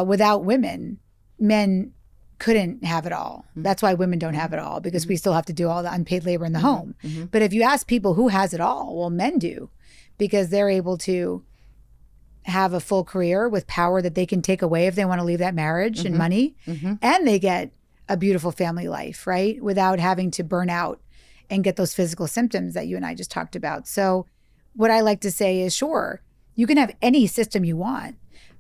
Without women, men couldn't have it all. That's why women don't have it all, because we still have to do all the unpaid labor in the home. But if you ask people who has it all, well, men do, because they're able to have a full career with power that they can take away if they want to leave that marriage and money. And they get a beautiful family life, right? Without having to burn out and get those physical symptoms that you and I just talked about. So what I like to say is, sure, you can have any system you want,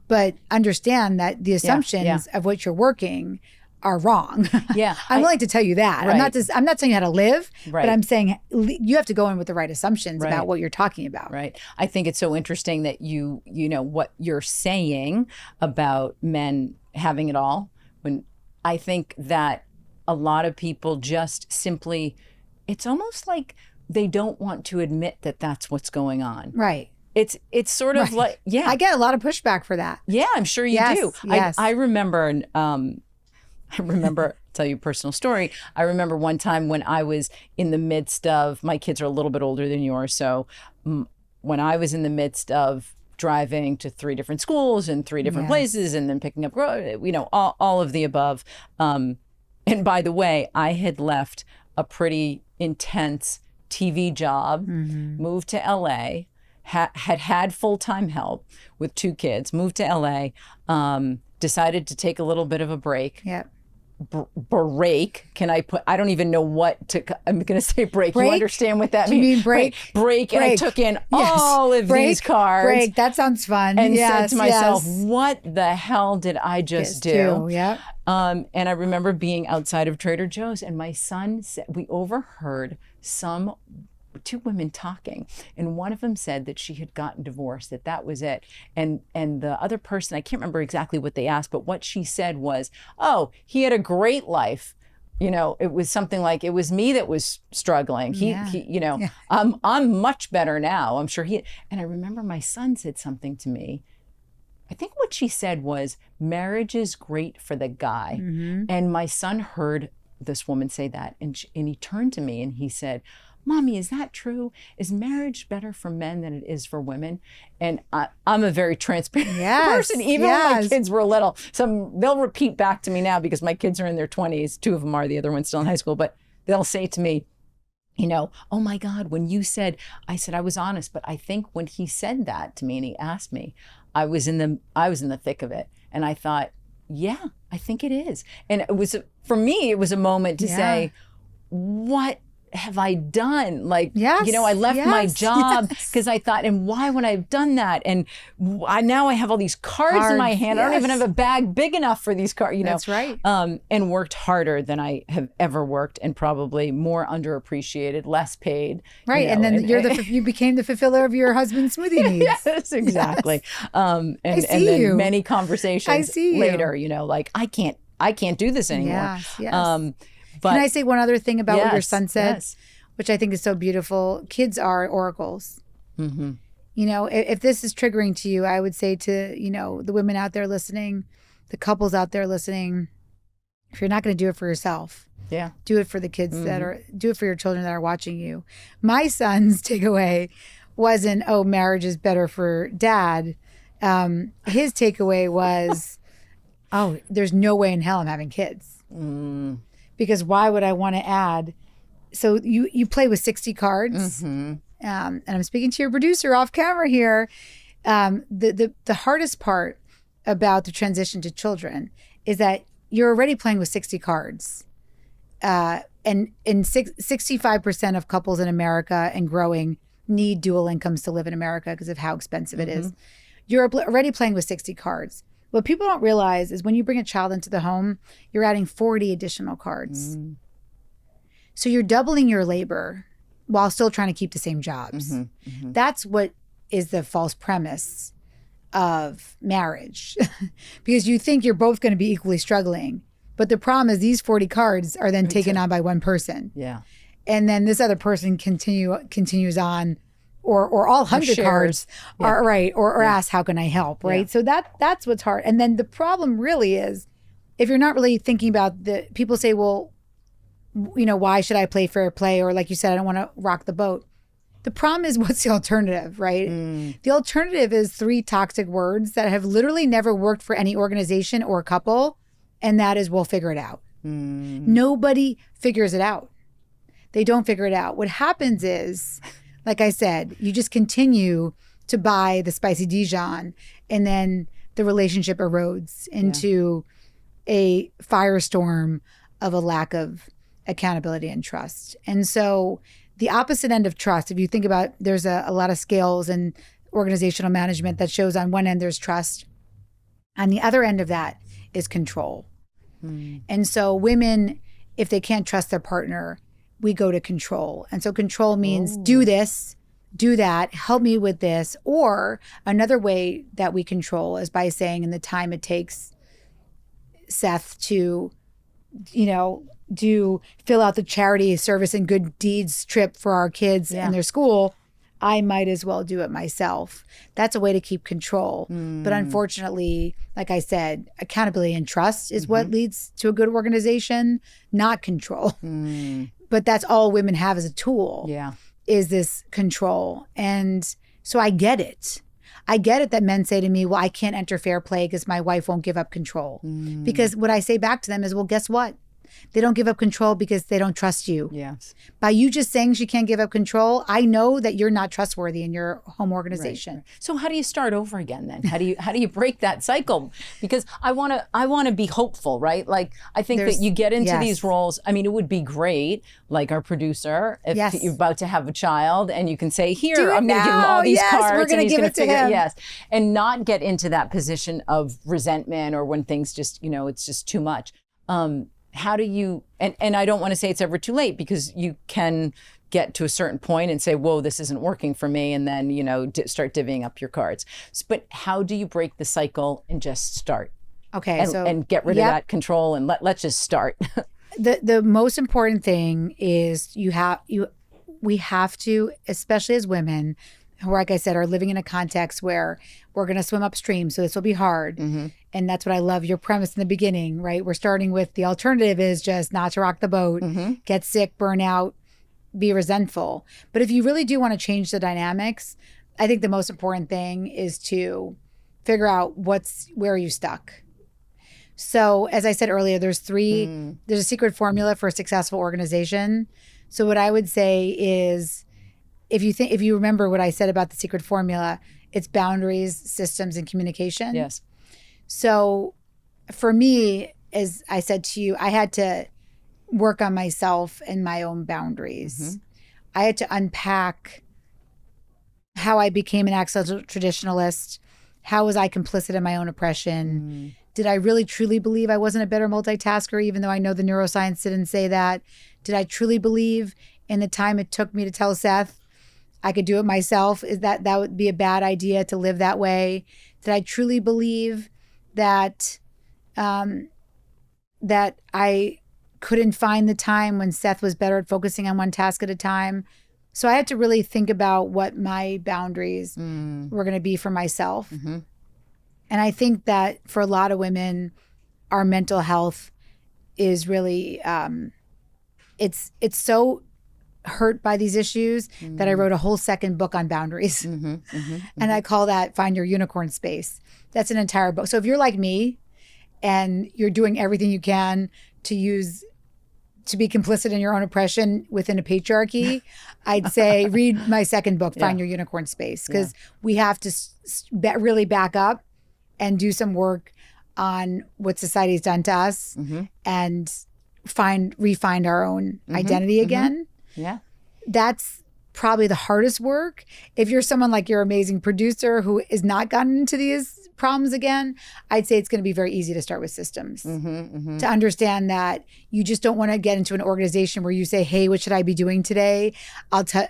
but understand that the assumptions of what you're working are wrong. Yeah. I'm willing to tell you that. Right. I'm not telling you how to live, Right. but I'm saying you have to go in with the right assumptions Right. about what you're talking about. Right. I think it's so interesting that you know, what you're saying about men having it all, when I think that a lot of people just simply, it's almost like they don't want to admit that that's what's going on. Right. It's sort of like, yeah. I get a lot of pushback for that. Yeah, I'm sure you Yes, do. yes. I remember, tell you a personal story. I remember one time when I was in the midst of, my kids are a little bit older than yours, so when I was in the midst of driving to 3 different schools and 3 different places and then picking up, you know, all of the above. And by the way, I had left a pretty intense TV job, moved to LA, had full-time help with 2 kids, moved to LA, decided to take a little bit of a break. Yep. Break. Can I put, I don't even know what to, I'm going to say break. You Break? understand what that Do you means? mean break? Break. And I Break. took in Yes. all of Break, these cards. Break. That sounds fun. And yes, said to myself, yes. what the hell did I just Yes, do? too. Yep. And I remember being outside of Trader Joe's, and my son said, we overheard 2 women talking, and one of them said that she had gotten divorced, that was it. And the other person, I can't remember exactly what they asked, but what she said was, oh, he had a great life. You know, it was something like, it was me that was struggling. He you know, I'm much better now. I'm sure and I remember my son said something to me. I think what she said was, marriage is great for the guy. And my son heard this woman say that, and he turned to me and he said, Mommy, is that true? Is marriage better for men than it is for women? And I'm a very transparent person, even when my kids were little. They'll repeat back to me now because my kids are in their 20s. 2 of them are, the other one's still in high school. But they'll say to me, you know, oh my God, when you said, I said I was honest, but I think when he said that to me and he asked me, I was in the thick of it. And I thought, yeah, I think it is. And it was, for me, it was a moment to say, what have I done? Like, you know, I left my job because I thought, and why would I have done that? And now I have all these cards in my hand. I don't even have a bag big enough for these cards, you know. That's right. And worked harder than I have ever worked, and probably more underappreciated, less paid. Right. You know, and then you became the fulfiller of your husband's smoothie needs. Yes, exactly. And then many conversations later, you know, like, I can't do this anymore. Yes. But can I say one other thing about what your son said, yes. which I think is so beautiful? Kids are oracles. Mm-hmm. You know, if this is triggering to you, I would say to, you know, the women out there listening, the couples out there listening, if you're not going to do it for yourself, do it for the kids do it for your children that are watching you. My son's takeaway wasn't, oh, marriage is better for dad. His takeaway was, oh, there's no way in hell I'm having kids. Because why would I want to add? So you play with 60 cards, and I'm speaking to your producer off camera here. The hardest part about the transition to children is that you're already playing with 60 cards, and 65% of couples in America and growing need dual incomes to live in America because of how expensive it is. you're already playing with 60 cards. What people don't realize is when you bring a child into the home, you're adding 40 additional cards. So you're doubling your labor while still trying to keep the same jobs. That's what is the false premise of marriage. Because you think you're both going to be equally struggling. But the problem is these 40 cards are then taken on by one person. Yeah. And then this other person continues on, or all 100 cards are right, or ask, how can I help, right? So that's what's hard. And then the problem really is, if you're not really thinking about people say, well, why should I play fair play? Or like you said, I don't want to rock the boat. The problem is, what's the alternative, right? The alternative is 3 toxic words that have literally never worked for any organization or couple. And that is, we'll figure it out. Nobody figures it out. They don't figure it out. What happens is, like I said, you just continue to buy the spicy Dijon, and then the relationship erodes into a firestorm of a lack of accountability and trust. And so the opposite end of trust, if you think about, there's a lot of scales and organizational management that shows on one end there's trust. On the other end of that is control. And so women, if they can't trust their partner, we go to control. And so control means do this, do that, help me with this. Or another way that we control is by saying, in the time it takes Seth to, fill out the charity service and good deeds trip for our kids and their school, I might as well do it myself. That's a way to keep control. But unfortunately, like I said, accountability and trust is what leads to a good organization, not control. But that's all women have as a tool, is this control. And so I get it. I get it that men say to me, well, I can't enter fair play because my wife won't give up control. Because what I say back to them is, well, guess what? They don't give up control because they don't trust you. Yes. By you just saying she can't give up control, I know that you're not trustworthy in your home organization. Right. So how do you start over again then? How do you break that cycle? Because I want to be hopeful, right? Like, I think that you get into these roles. I mean, it would be great, like our producer, if you're about to have a child and you can say, here, I'm going to give him all these cards, we're gonna and he's going to figure him. Yes, and not get into that position of resentment, or when things just, it's just too much. How do you, and I don't want to say it's ever too late, because you can get to a certain point and say, whoa, this isn't working for me. And then, start divvying up your cards. But how do you break the cycle and just start? Okay. And get rid of that control, and let's just start. The most important thing is we have to, especially as women, who, like I said, are living in a context where we're going to swim upstream. So this will be hard. And that's what I love your premise in the beginning, right? We're starting with the alternative is just not to rock the boat, get sick, burn out, be resentful. But if you really do want to change the dynamics, I think the most important thing is to figure out where are you stuck. So as I said earlier, there's a secret formula for a successful organization. So what I would say is, if you remember what I said about the secret formula, it's boundaries, systems, and communication. Yes. So for me, as I said to you, I had to work on myself and my own boundaries. I had to unpack how I became an accidental traditionalist. How was I complicit in my own oppression? Did I really truly believe I wasn't a better multitasker, even though I know the neuroscience didn't say that? Did I truly believe in the time it took me to tell Seth I could do it myself? Is that would be a bad idea to live that way? Did I truly believe that that I couldn't find the time when Seth was better at focusing on one task at a time? So I had to really think about what my boundaries were going to be for myself. And I think that for a lot of women, our mental health is really, it's so hurt by these issues that I wrote a whole second book on boundaries. And I call that Find Your Unicorn Space. That's an entire book. So if you're like me and you're doing everything you can to be complicit in your own oppression within a patriarchy, I'd say read my second book, Find Your Unicorn Space, because we have to really back up and do some work on what society's done to us and refine our own identity again. Yeah. That's probably the hardest work. If you're someone like your amazing producer who is not gotten into these problems again, I'd say it's going to be very easy to start with systems. To understand that you just don't want to get into an organization where you say, hey, what should I be doing today? I'll tell,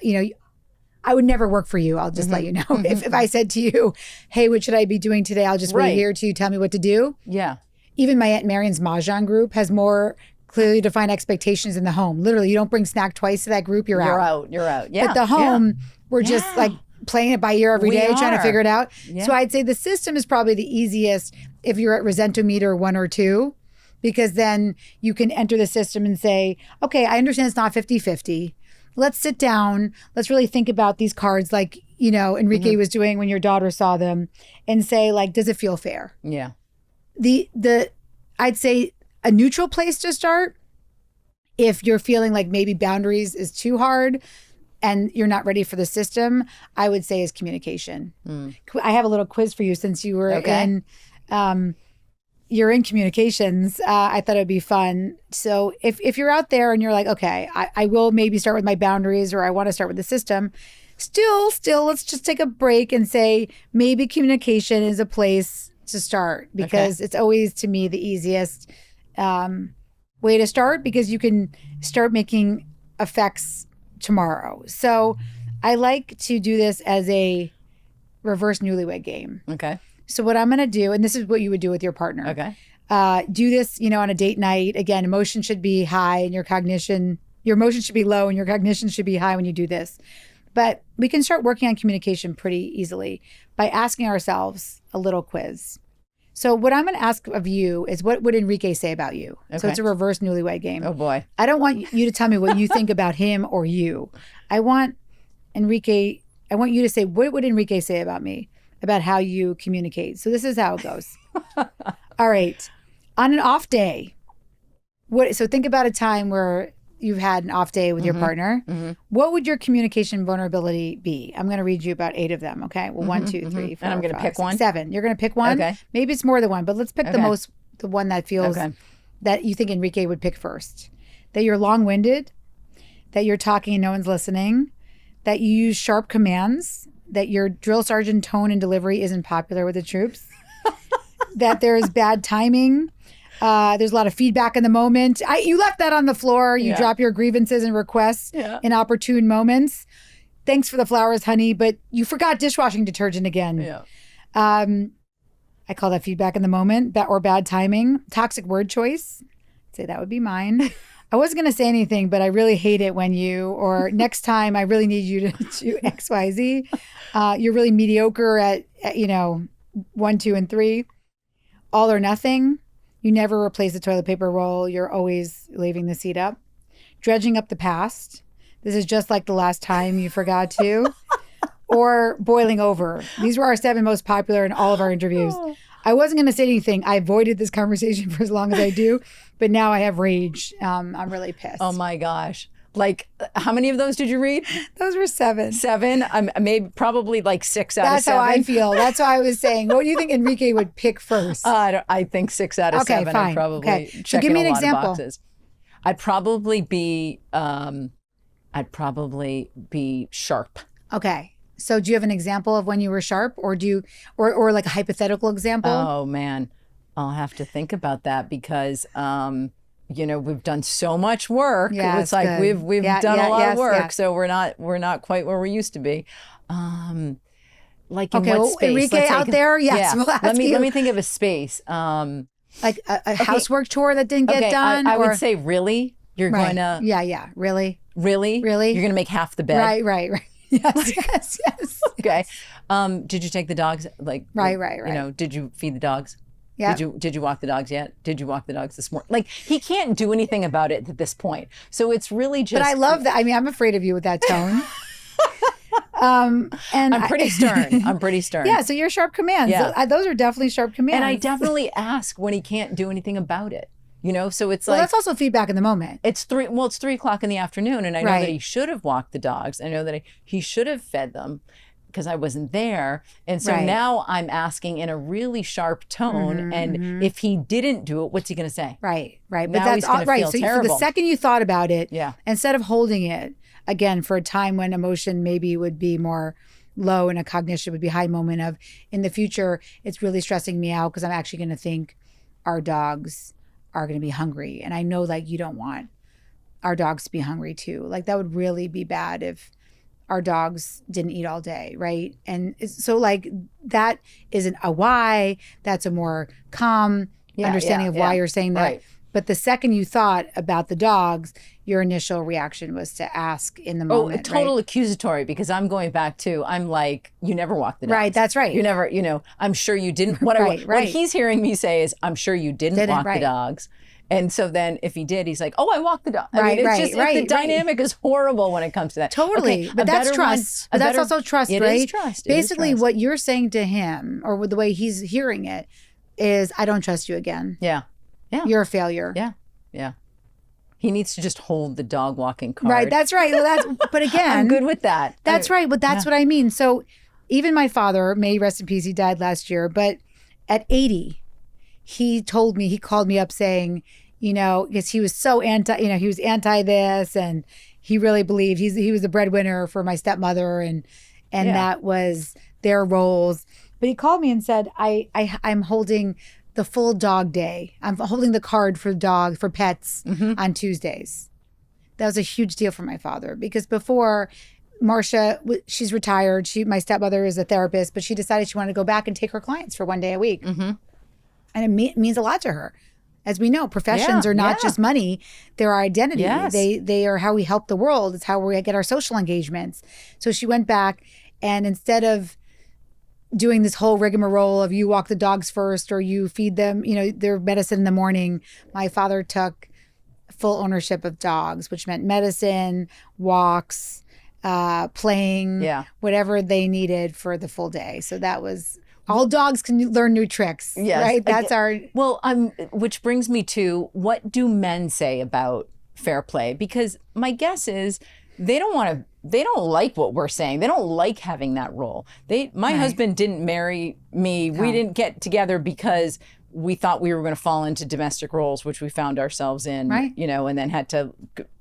I would never work for you. I'll just let you know. If I said to you, hey, what should I be doing today? I'll just wait here till you tell me what to do. Yeah. Even my Aunt Marion's Mahjong group has more clearly defined expectations in the home. Literally, you don't bring snack twice to that group, you're out. You're out. Yeah. But the home, we're just like playing it by ear every day, trying to figure it out. Yeah. So I'd say the system is probably the easiest if you're at Resentometer 1 or 2, because then you can enter the system and say, okay, I understand it's not 50-50. Let's sit down. Let's really think about these cards like, Enrique was doing when your daughter saw them, and say, like, does it feel fair? Yeah. I'd say a neutral place to start, if you're feeling like maybe boundaries is too hard and you're not ready for the system, I would say is communication. I have a little quiz for you since you were you're in communications. I thought it'd be fun. So if you're out there and you're like, okay, I will maybe start with my boundaries, or I want to start with the system, still, let's just take a break and say maybe communication is a place to start, because it's always, to me, the easiest way to start, because you can start making effects tomorrow. So I like to do this as a reverse newlywed game. Okay. So what I'm going to do, and this is what you would do with your partner. Okay. Do this, on a date night. Again, emotion should be high and your emotion should be low and your cognition should be high when you do this. But we can start working on communication pretty easily by asking ourselves a little quiz. So what I'm going to ask of you is, what would Enrique say about you? Okay. So it's a reverse newlywed game. Oh boy. I don't want you to tell me what you think about him or you. I want you to say, what would Enrique say about me, about how you communicate? So this is how it goes. All right. On an off day, so think about a time where you've had an off day with your partner. What would your communication vulnerability be? I'm going to read you about 8 of them. Okay. Well, 1, 2, 3, 4, and I'm going to pick 6, one. 7. You're going to pick one. Okay. Maybe it's more than one, but let's pick the one that feels that you think Enrique would pick first. That you're long-winded, that you're talking and no one's listening, that you use sharp commands, that your drill sergeant tone and delivery isn't popular with the troops, that there's bad timing. There's a lot of feedback in the moment. You left that on the floor. You drop your grievances and requests in opportune moments. Thanks for the flowers, honey, but you forgot dishwashing detergent again. Yeah. I call that feedback in the moment, or bad timing. Toxic word choice. I'd say that would be mine. I wasn't going to say anything, but I really hate it when or next time I really need you to do X, Y, Z. You're really mediocre at 1, 2, and 3. All or nothing. You never replace the toilet paper roll. You're always leaving the seat up. Dredging up the past. This is just like the last time you forgot to. Or boiling over. These were our 7 most popular in all of our interviews. I wasn't going to say anything. I avoided this conversation for as long as I do, but now I have rage. I'm really pissed. Oh my gosh. Like, how many of those did you read? Those were 7. 7? Maybe probably like 6 out of 7. That's how I feel. That's why I was saying. What do you think Enrique would pick first? I think 6 out of 7. Fine. I'd probably So check give in me a an lot example. of boxes. I'd probably be sharp. Okay. So do you have an example of when you were sharp, or or like a hypothetical example? Oh man, I'll have to think about that, because we've done so much work. Yeah, it's like good. we've done a lot of work, yeah. so we're not quite where we used to be. Like in Okay, what well, space? Enrique Let's say- out there? Yes, yeah. we'll ask let you. me think of a space. Like a housework chore that didn't get done? I or... would say, really? You're right. going to... Yeah. Really? Really? Really? You're going to make half the bed? Right. Yes. Okay. Did you take the dogs? Like, Right. Did you feed the dogs? Yeah. Did you walk the dogs yet? Did you walk the dogs this morning? Like, he can't do anything about it at this point. So it's really just... But I love that. I mean, I'm afraid of you with that tone. And I'm pretty stern. Yeah, so you're sharp commands. Yeah. Those are definitely sharp commands. And I definitely ask when he can't do anything about it. So it's well, like... that's also feedback in the moment. It's 3 o'clock in the afternoon, and I know that he should have walked the dogs. I know that he should have fed them, because I wasn't there. And so now I'm asking in a really sharp tone. And if he didn't do it, what's he going to say? Right. But Now that's he's gonna right. feel So for terrible. the second you thought about it, Yeah. instead of holding it, again, for a time when emotion maybe would be more low and a cognition would be high moment of, in the future, it's really stressing me out because I'm actually going to think our dogs are going to be hungry. And I know like you don't want our dogs to be hungry too. Like that would really be bad if our dogs didn't eat all day, right? And so like that isn't a why, that's a more calm understanding of why you're saying that. Right. But the second you thought about the dogs, your initial reaction was to ask in the moment. Oh, total right? accusatory, because I'm going back to, I'm like, you never walked the dogs. Right, that's right. You never, I'm sure you didn't. What Right. he's hearing me say is, I'm sure you didn't walk the dogs. And so then if he did, he's like, oh, I walked the dog. I mean, it's the dynamic is horrible when it comes to that. Totally. Okay, but that's trust. But that's also trust, right? It is trust. Basically, what you're saying to him, or the way he's hearing it, is, I don't trust you again. Yeah. Yeah. You're a failure. Yeah. Yeah. He needs to just hold the dog walking card. Right. That's right. Well, but again, I'm good with that. That's right. But that's what I mean. So even my father, may he rest in peace, he died last year, but at 80, he called me up saying, because he was so he was anti this, and he really believed he was the breadwinner for my stepmother, and that was their roles. But he called me and said, I'm holding the full dog day. I'm holding the card for pets on Tuesdays. That was a huge deal for my father, because before, Marcia, she's retired. My stepmother is a therapist, but she decided she wanted to go back and take her clients for one day a week. Mm-hmm. And it means a lot to her. As we know, professions are not just money. They're our identity. Yes. They are how we help the world. It's how we get our social engagements. So she went back, and instead of doing this whole rigmarole of you walk the dogs first or you feed them, their medicine in the morning, my father took full ownership of dogs, which meant medicine, walks, playing, whatever they needed for the full day. So that was, all dogs can learn new tricks, right? That's which brings me to, what do men say about fair play? Because my guess is they don't like what we're saying. They don't like having that role. My husband didn't marry me. No. We didn't get together because we thought we were going to fall into domestic roles, which we found ourselves in, and then had to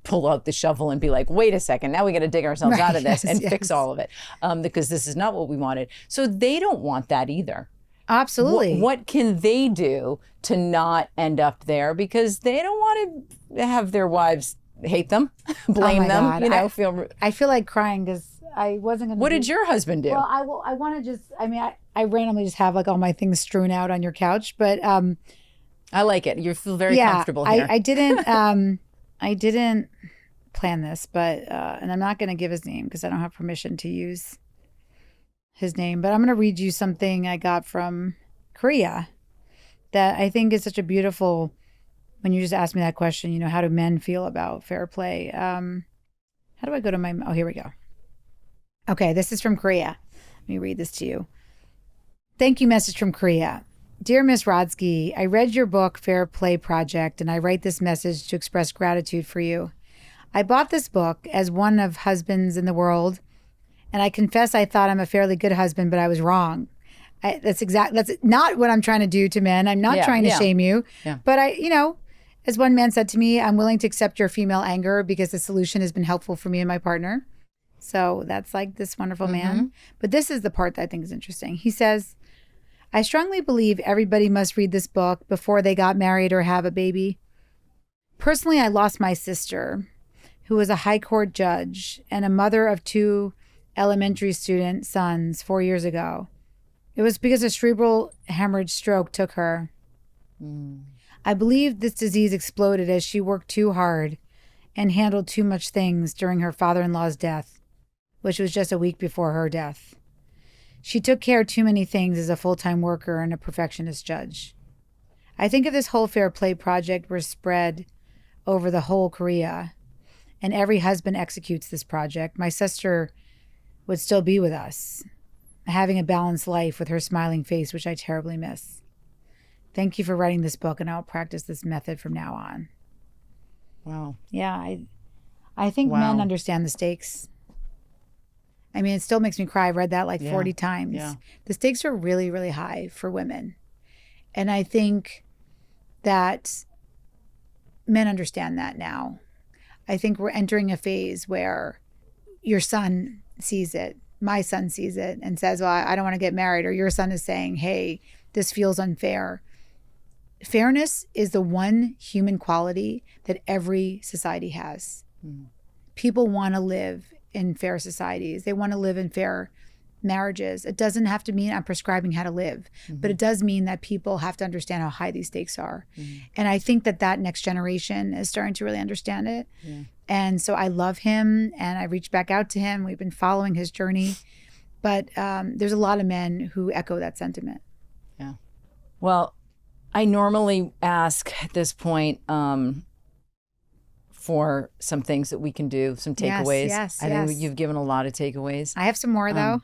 pull out the shovel and be like, wait a second, now we got to dig ourselves out of this and fix all of it, because this is not what we wanted. So they don't want that either. Absolutely. What can they do to not end up there? Because they don't want to have their wives hate them, blame them, God. I feel like crying because I wasn't going to. What did your husband do? Well, I want to just, I randomly just have like all my things strewn out on your couch, but I like it. You feel very comfortable here. I didn't I didn't plan this, but and I'm not going to give his name because I don't have permission to use his name, but I'm going to read you something I got from Korea that I think is such a beautiful, when you just asked me that question, how do men feel about fair play? How do I go to here we go. Okay, this is from Korea. Let me read this to you. Thank you, message from Korea. Dear Miss Rodsky, I read your book, Fair Play Project, and I write this message to express gratitude for you. I bought this book as one of husbands in the world, and I confess I thought I'm a fairly good husband, but I was wrong. That's not what I'm trying to do to men. I'm not trying to shame you. Yeah. But as one man said to me, I'm willing to accept your female anger because the solution has been helpful for me and my partner. So that's like this wonderful man. But this is the part that I think is interesting. He says, I strongly believe everybody must read this book before they got married or have a baby. Personally, I lost my sister, who was a high court judge and a mother of 2 elementary student sons 4 years ago. It was because a cerebral hemorrhage stroke took her. I believe this disease exploded as she worked too hard and handled too much things during her father-in-law's death, which was just a week before her death. She took care of too many things as a full-time worker and a perfectionist judge. I think if this whole Fair Play project were spread over the whole Korea, and every husband executes this project, my sister would still be with us, having a balanced life with her smiling face, which I terribly miss. Thank you for writing this book, and I'll practice this method from now on. Wow. Yeah, I think men understand the stakes. I mean, it still makes me cry. I've read that like 40 times. Yeah. The stakes are really, really high for women. And I think that men understand that now. I think we're entering a phase where your son sees it, my son sees it and says, well, I don't want to get married, or your son is saying, hey, this feels unfair. Fairness is the one human quality that every society has. People want to live in fair societies. They want to live in fair marriages. It doesn't have to mean I'm prescribing how to live, but it does mean that people have to understand how high these stakes are. And I think that next generation is starting to really understand it. And so I love him, and I reached back out to him. We've been following his journey, but there's a lot of men who echo that sentiment. Yeah. Well, I normally ask at this point for some things that we can do, some takeaways. Yes. I think you've given a lot of takeaways. I have some more though.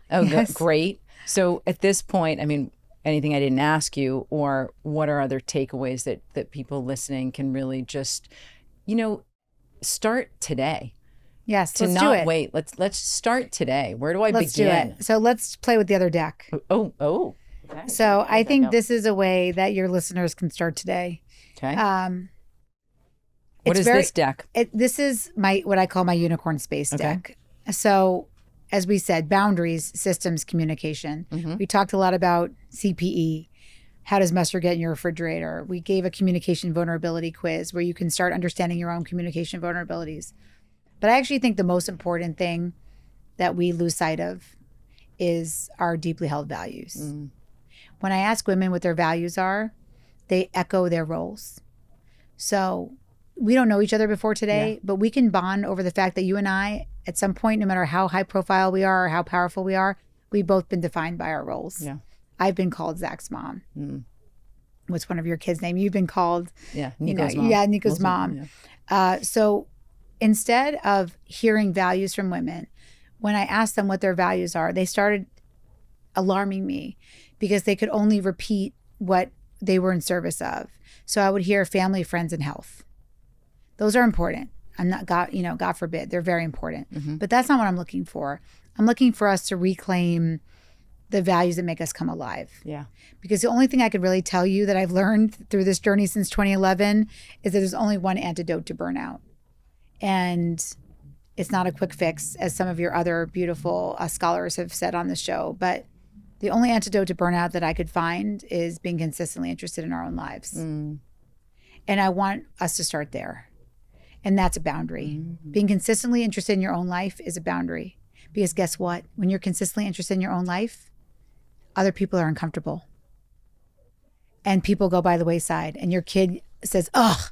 Great. So at this point, I mean, anything I didn't ask you, or what are other takeaways that people listening can really just, start today? Yes, let's do it. Wait. Let's start today. Where do I begin? Let's do it. So let's play with the other deck. Oh. Okay. So I think this is a way that your listeners can start today. Okay. What is this deck? This is what I call my unicorn space deck. So as we said, boundaries, systems, communication. We talked a lot about CPE. How does mustard get in your refrigerator? We gave a communication vulnerability quiz where you can start understanding your own communication vulnerabilities. But I actually think the most important thing that we lose sight of is our deeply held values. When I ask women what their values are, they echo their roles. So we don't know each other before today, but we can bond over the fact that you and I, at some point, no matter how high profile we are or how powerful we are, we've both been defined by our roles. I've been called Zach's mom. What's one of your kids' name? You've been called Nico's mom. Yeah, Nico's mom. So instead of hearing values from women, when I asked them what their values are, they started alarming me because they could only repeat what they were in service of. So I would hear family, friends, and health. Those are important. I'm not, God forbid, they're very important. But that's not what I'm looking for. I'm looking for us to reclaim the values that make us come alive. Because the only thing I could really tell you that I've learned through this journey since 2011 is that there's only one antidote to burnout. And it's not a quick fix, as some of your other beautiful scholars have said on the show. But the only antidote to burnout that I could find is being consistently interested in our own lives. And I want us to start there. And that's a boundary. Being consistently interested in your own life is a boundary. Because guess what? When you're consistently interested in your own life, other people are uncomfortable. And people go by the wayside. And your kid says, ugh,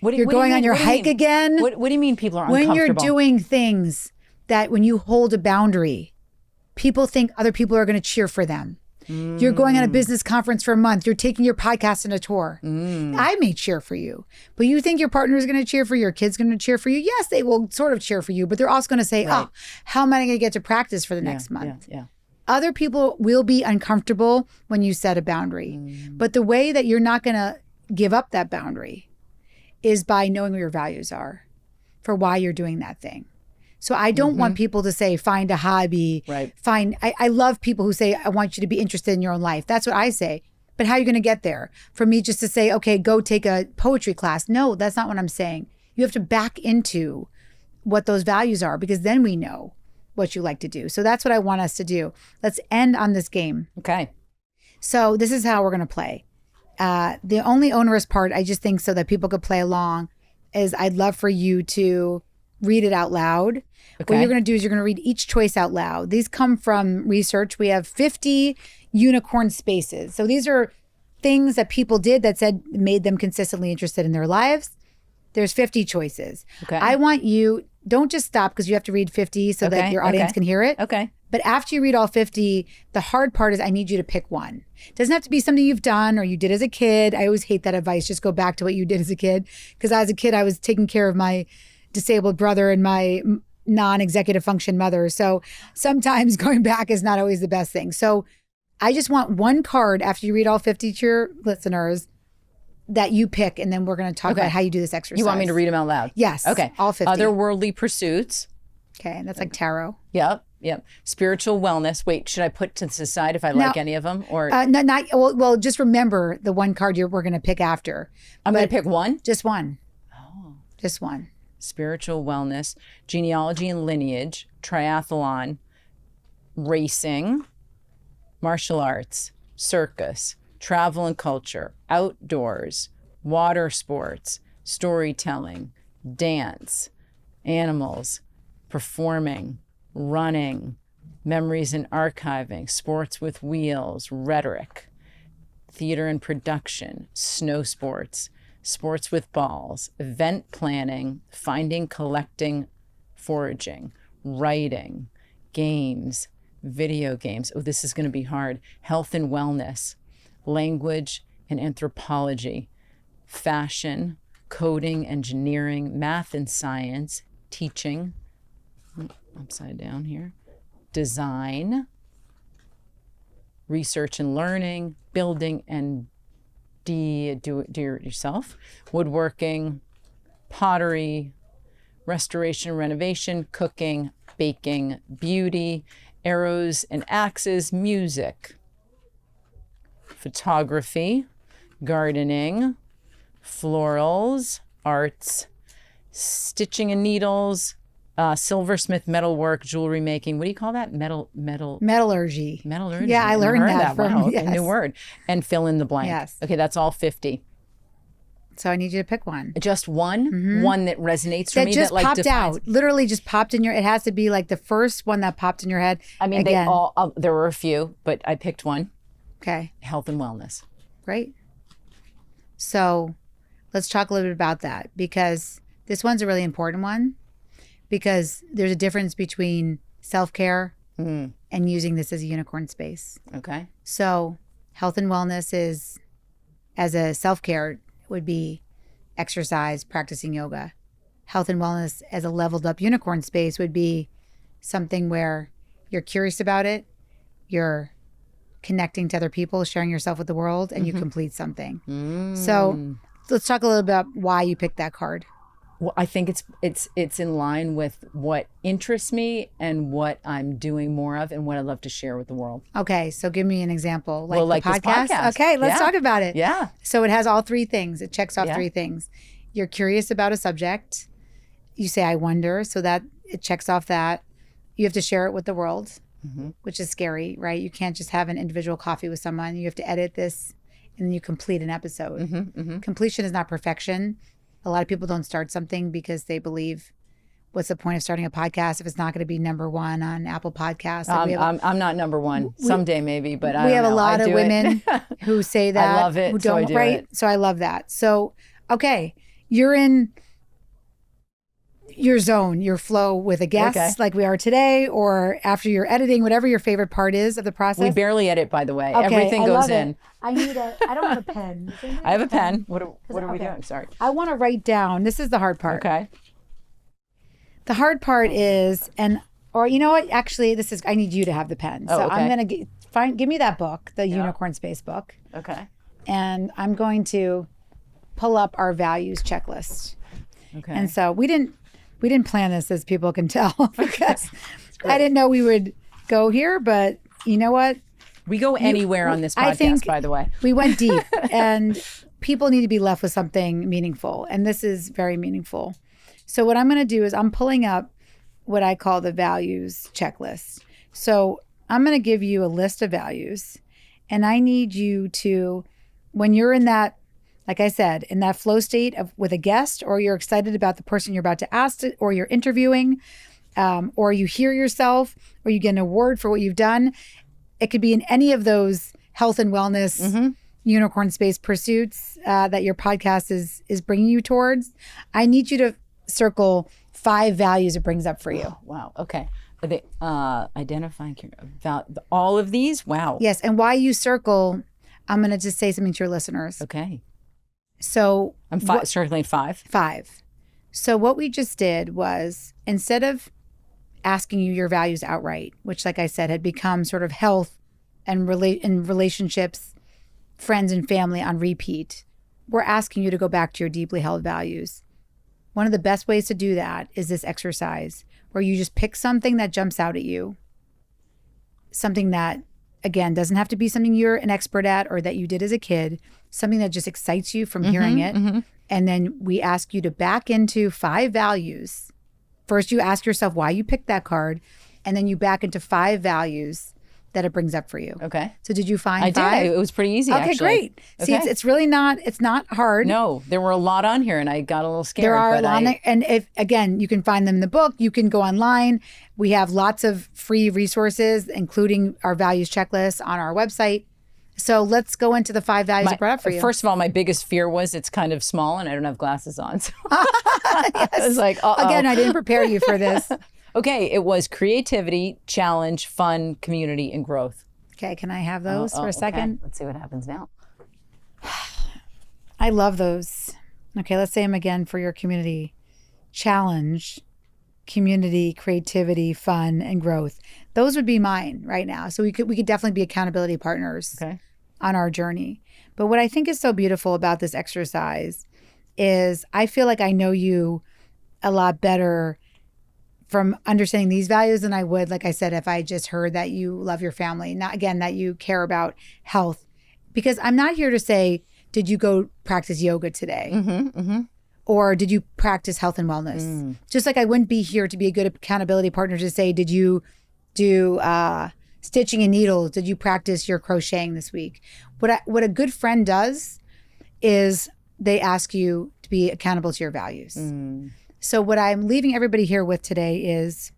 you're going on your hike again? What do you mean people are uncomfortable? When you're doing things that when you hold a boundary, people think other people are going to cheer for them. You're going on a business conference for a month. You're taking your podcast on a tour. I may cheer for you, but you think your partner is going to cheer for you, your kid's going to cheer for you? Yes, they will sort of cheer for you, but they're also going to say, oh, how am I going to get to practice for the next month? Other people will be uncomfortable when you set a boundary. But the way that you're not going to give up that boundary is by knowing what your values are for why you're doing that thing. So I don't want people to say, find a hobby, I love people who say, I want you to be interested in your own life. That's what I say. But how are you going to get there? For me just to say, okay, go take a poetry class. No, that's not what I'm saying. You have to back into what those values are, because then we know what you like to do. So that's what I want us to do. Let's end on this game. Okay. So this is how we're going to play. The only onerous part, I just think so that people could play along, is I'd love for you to read it out loud. What you're going to do is you're going to read each choice out loud. These come from research. We have 50 unicorn spaces. So these are things that people did that said made them consistently interested in their lives. There's 50 choices. I want you, don't just stop because you have to read 50 so that your audience can hear it. But after you read all 50, the hard part is I need you to pick one. It doesn't have to be something you've done or you did as a kid. I always hate that advice. Just go back to what you did as a kid. Because as a kid, I was taking care of my disabled brother and my non-executive function mother. So sometimes going back is not always the best thing. So I just want one card after you read all 50 to your listeners that you pick, and then we're going to talk about how you do this exercise. You want me to read them out loud? Yes. Okay. All 50. Otherworldly pursuits. Okay. And that's like tarot. Yep. Spiritual wellness. Wait, should I put to the side if I like any of them? Or well, just remember the one card we're going to pick after. I'm going to pick one? Just one. Oh. Just one. spiritual wellness, genealogy and lineage, triathlon, racing, martial arts, circus, travel and culture, outdoors, water sports, storytelling, dance, animals, performing, running, memories and archiving, sports with wheels, rhetoric, theater and production, snow sports, sports with balls, event planning, finding, collecting, foraging, writing, games, video games. Oh, this is going to be hard. Health and wellness, language and anthropology, fashion, coding, engineering, math and science, teaching, upside down here, design, research and learning, building and do it yourself, woodworking, pottery, restoration, renovation, cooking, baking, beauty, arrows and axes, music, photography, gardening, florals, arts, stitching and needles, silversmith, metalwork, jewelry making. What do you call that? Metallurgy. Yeah, I learned that from wow, a new word. And fill in the blank. Yes. Okay, that's all 50. So I need you to pick one. Just one? Mm-hmm. One that resonates for me? That just that like popped defines... out. Literally just popped in your... It has to be like the first one that popped in your head. I mean, Again. they all... there were a few, but I picked one. Okay. Health and wellness. Great. So let's talk a little bit about that, because this one's a really important one, because there's a difference between self-care and using this as a unicorn space. Okay. So health and wellness is, as a self-care, would be exercise, practicing yoga. Health and wellness as a leveled up unicorn space would be something where you're curious about it, you're connecting to other people, sharing yourself with the world, and you complete something. So let's talk a little about why you picked that card. Well, I think it's in line with what interests me and what I'm doing more of and what I'd love to share with the world. Okay, so give me an example. Like, well, like the this podcast. Okay, let's talk about it. Yeah. So it has all three things. It checks off Yeah. three things. You're curious about a subject. You say, I wonder. So that it checks off that. You have to share it with the world, which is scary, right? You can't just have an individual coffee with someone. You have to edit this and then you complete an episode. Completion is not perfection. A lot of people don't start something because they believe, what's the point of starting a podcast if it's not going to be number one on Apple Podcasts? Like I'm not number one. Someday maybe, but I we don't have know. a lot I of do women who say that. I love it, Who so I don't, do right? it. So I love that. So, okay, you're in your zone, your flow with a guest like we are today, or after you're editing, whatever your favorite part is of the process. We barely edit, by the way. Okay, Everything I goes love in. it. I don't have a pen. I have a pen. What are we doing? Sorry. I want to write down. This is the hard part. Okay. The hard part is, or you know what? Actually, I need you to have the pen. So okay. I'm going to give me that book, the Unicorn Space book. Okay. And I'm going to pull up our values checklist. Okay. And so we didn't plan this, as people can tell, because I didn't know we would go here, but you know what? We go anywhere on this podcast, I think by the way. We went deep, and people need to be left with something meaningful. And this is very meaningful. So what I'm going to do is I'm pulling up what I call the values checklist. So I'm going to give you a list of values, and I need you to, when you're in that, like I said, in that flow state with a guest, or you're excited about the person you're about to ask, or you're interviewing, or you hear yourself, or you get an award for what you've done. It could be in any of those health and wellness unicorn space pursuits that your podcast is bringing you towards. I need you to circle 5 values it brings up for you. Oh, wow. Okay. Are they identifying all of these? Wow. Yes. And why you circle, I'm going to just say something to your listeners. Okay. So I'm circling 5. 5. So what we just did was, instead of asking you your values outright, which, like I said, had become sort of health and relationships, friends and family on repeat, we're asking you to go back to your deeply held values. One of the best ways to do that is this exercise, where you just pick something that jumps out at you. Something that, again, doesn't have to be something you're an expert at or that you did as a kid, something that just excites you from hearing it. And then we ask you to back into 5 values. First, you ask yourself why you picked that card, and then you back into 5 values that it brings up for you. Okay. So did you find I 5? did. It was pretty easy, Okay, actually. great. See, Okay. it's really not, it's not hard. No, there were a lot on here, and I got a little scared. There are but a lot, and if again, you can find them in the book. You can go online. We have lots of free resources, including our values checklist on our website. So let's go into the 5 values I brought up for you. First of all, my biggest fear was it's kind of small, and I don't have glasses on. So I was like, uh-oh. Again, I didn't prepare you for this. Okay, it was creativity, challenge, fun, community, and growth. Okay, can I have those for a second? Okay. Let's see what happens now. I love those. Okay, let's say them again for your community. Challenge, community, creativity, fun, and growth. Those would be mine right now. So we could definitely be accountability partners on our journey. But what I think is so beautiful about this exercise is I feel like I know you a lot better from understanding these values than I would, like I said, if I just heard that you love your family, not again, that you care about health. Because I'm not here to say, did you go practice yoga today? Or did you practice health and wellness? Just like I wouldn't be here to be a good accountability partner to say, did you do stitching and needles? Did you practice your crocheting this week? What a good friend does is they ask you to be accountable to your values. So what I'm leaving everybody here with today is,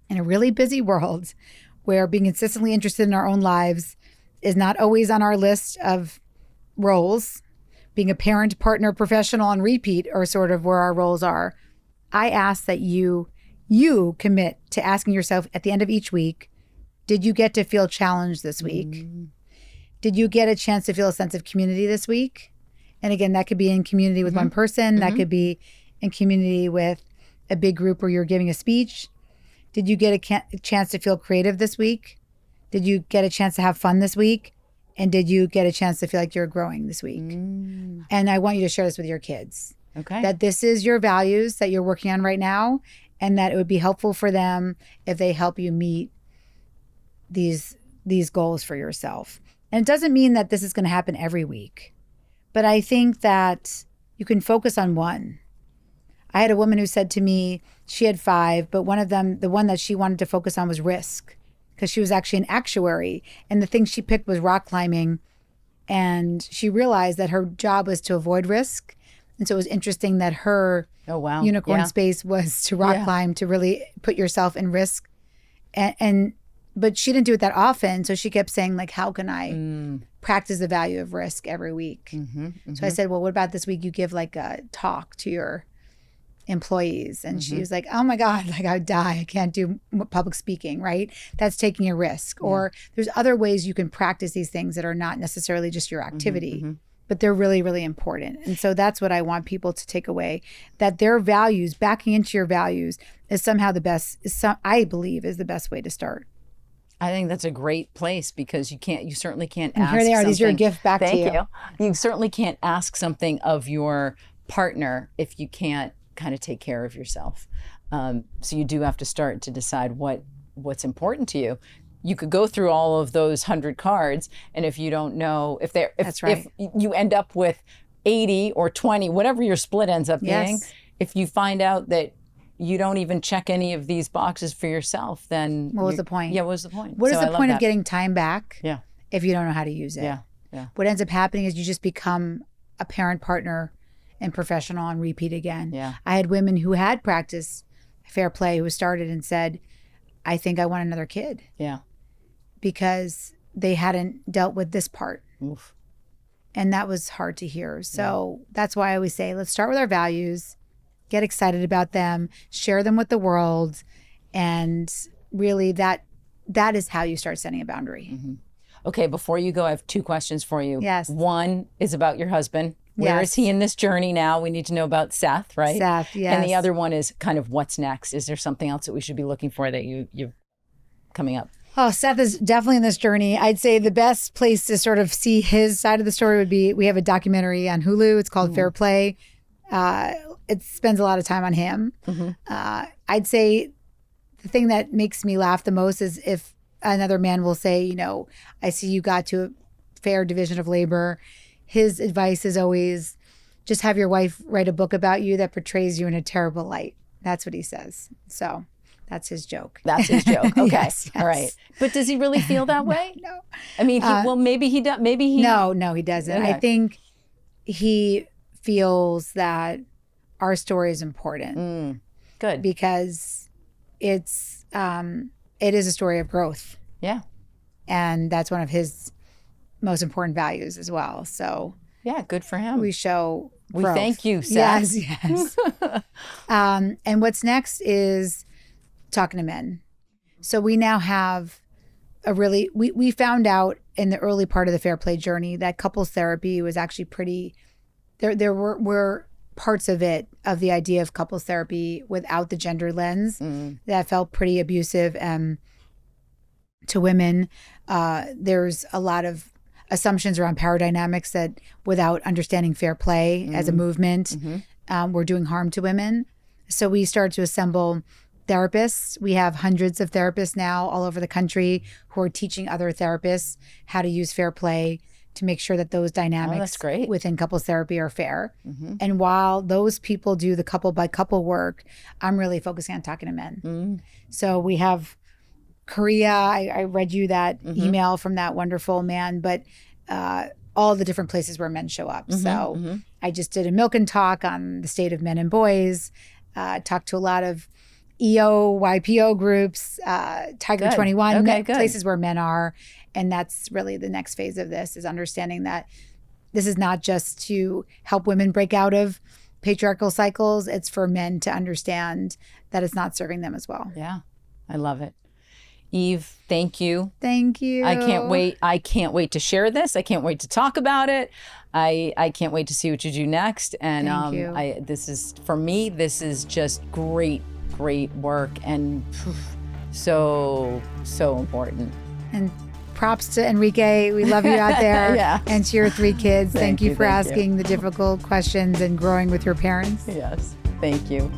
in a really busy world where being consistently interested in our own lives is not always on our list of roles, being a parent, partner, professional, and repeat are sort of where our roles are. I ask that you commit to asking yourself at the end of each week, did you get to feel challenged this week? Did you get a chance to feel a sense of community this week? And again, that could be in community with one person. That could be in community with a big group where you're giving a speech. Did you get a chance to feel creative this week? Did you get a chance to have fun this week? And did you get a chance to feel like you're growing this week? And I want you to share this with your kids. Okay. That this is your values that you're working on right now, and that it would be helpful for them if they help you meet these goals for yourself. And it doesn't mean that this is going to happen every week, but I think that you can focus on one. I had a woman who said to me, she had 5, but one of them, the one that she wanted to focus on was risk, because she was actually an actuary. And the thing she picked was rock climbing. And she realized that her job was to avoid risk. And so it was interesting that her unicorn space was to rock climb, to really put yourself in risk. But she didn't do it that often. So she kept saying, like, how can I practice the value of risk every week? So I said, well, what about this week you give like a talk to your employees? And she was like, oh my God, like I would die. I can't do public speaking, right? That's taking a risk. Or there's other ways you can practice these things that are not necessarily just your activity, but they're really, really important. And so that's what I want people to take away, that their values, backing into your values is somehow the best, I believe is the best way to start. I think that's a great place, because you certainly can't and ask here they are. something. These are a gift back to Thank you. You certainly can't ask something of your partner if you can't kind of take care of yourself. So you do have to start to decide what's important to you. You could go through all of those 100 cards, and if you don't know if you end up with 80 or 20, whatever your split ends up being, if you find out that you don't even check any of these boxes for yourself, then what was the point? Yeah, what was the point? What is the point of getting time back? Yeah. If you don't know how to use it. Yeah. What ends up happening is you just become a parent, partner, and professional and repeat again. Yeah. I had women who had practiced fair play who started and said, I think I want another kid. Yeah. Because they hadn't dealt with this part. Oof. And that was hard to hear. So that's why I always say, let's start with our values, get excited about them, share them with the world. And really that is how you start setting a boundary. Okay, before you go, I have 2 questions for you. Yes. One is about your husband. Where is he in this journey now? We need to know about Seth, right? Seth, yes. And the other one is kind of what's next. Is there something else that we should be looking for that you're coming up? Oh, Seth is definitely in this journey. I'd say the best place to sort of see his side of the story would be, we have a documentary on Hulu. It's called Fair Play. It spends a lot of time on him. I'd say the thing that makes me laugh the most is if another man will say, I see you got to a fair division of labor. His advice is always, just have your wife write a book about you that portrays you in a terrible light. That's what he says. So that's his joke. That's his joke. Okay. Yes. All right. But does he really feel that way? No. I mean, maybe he does. Maybe he. No, he doesn't. Okay. I think he feels that our story is important. Good. Because it is a story of growth. Yeah. And that's one of his most important values as well. So yeah, good for him. we show We growth. thank you, Seth. Yes. And what's next is talking to men. So we now have we found out in the early part of the Fair Play journey that couples therapy was actually pretty, there were parts of it, of the idea of couples therapy without the gender lens that felt pretty abusive to women. There's a lot of assumptions around power dynamics that without understanding fair play as a movement, we're doing harm to women. So we started to assemble therapists. We have hundreds of therapists now all over the country who are teaching other therapists how to use fair play to make sure that those dynamics within couples therapy are fair. And while those people do the couple by couple work, I'm really focusing on talking to men. So we have Korea. I read you that email from that wonderful man, but all the different places where men show up. So I just did a milk and talk on the state of men and boys, talked to a lot of EO, YPO groups, Tiger 21, places where men are. And that's really the next phase of this, is understanding that this is not just to help women break out of patriarchal cycles. It's for men to understand that it's not serving them as well. Yeah, I love it. Eve, thank you. Thank you. I can't wait. I can't wait to share this. I can't wait to talk about it. I can't wait to see what you do next. And Thank you. This is, for me, this is just great work, and so important. And props to Enrique. We love you out there. Yeah. And to your 3 kids. Thank you for thank you. asking the difficult questions and growing with your parents. Yes, thank you.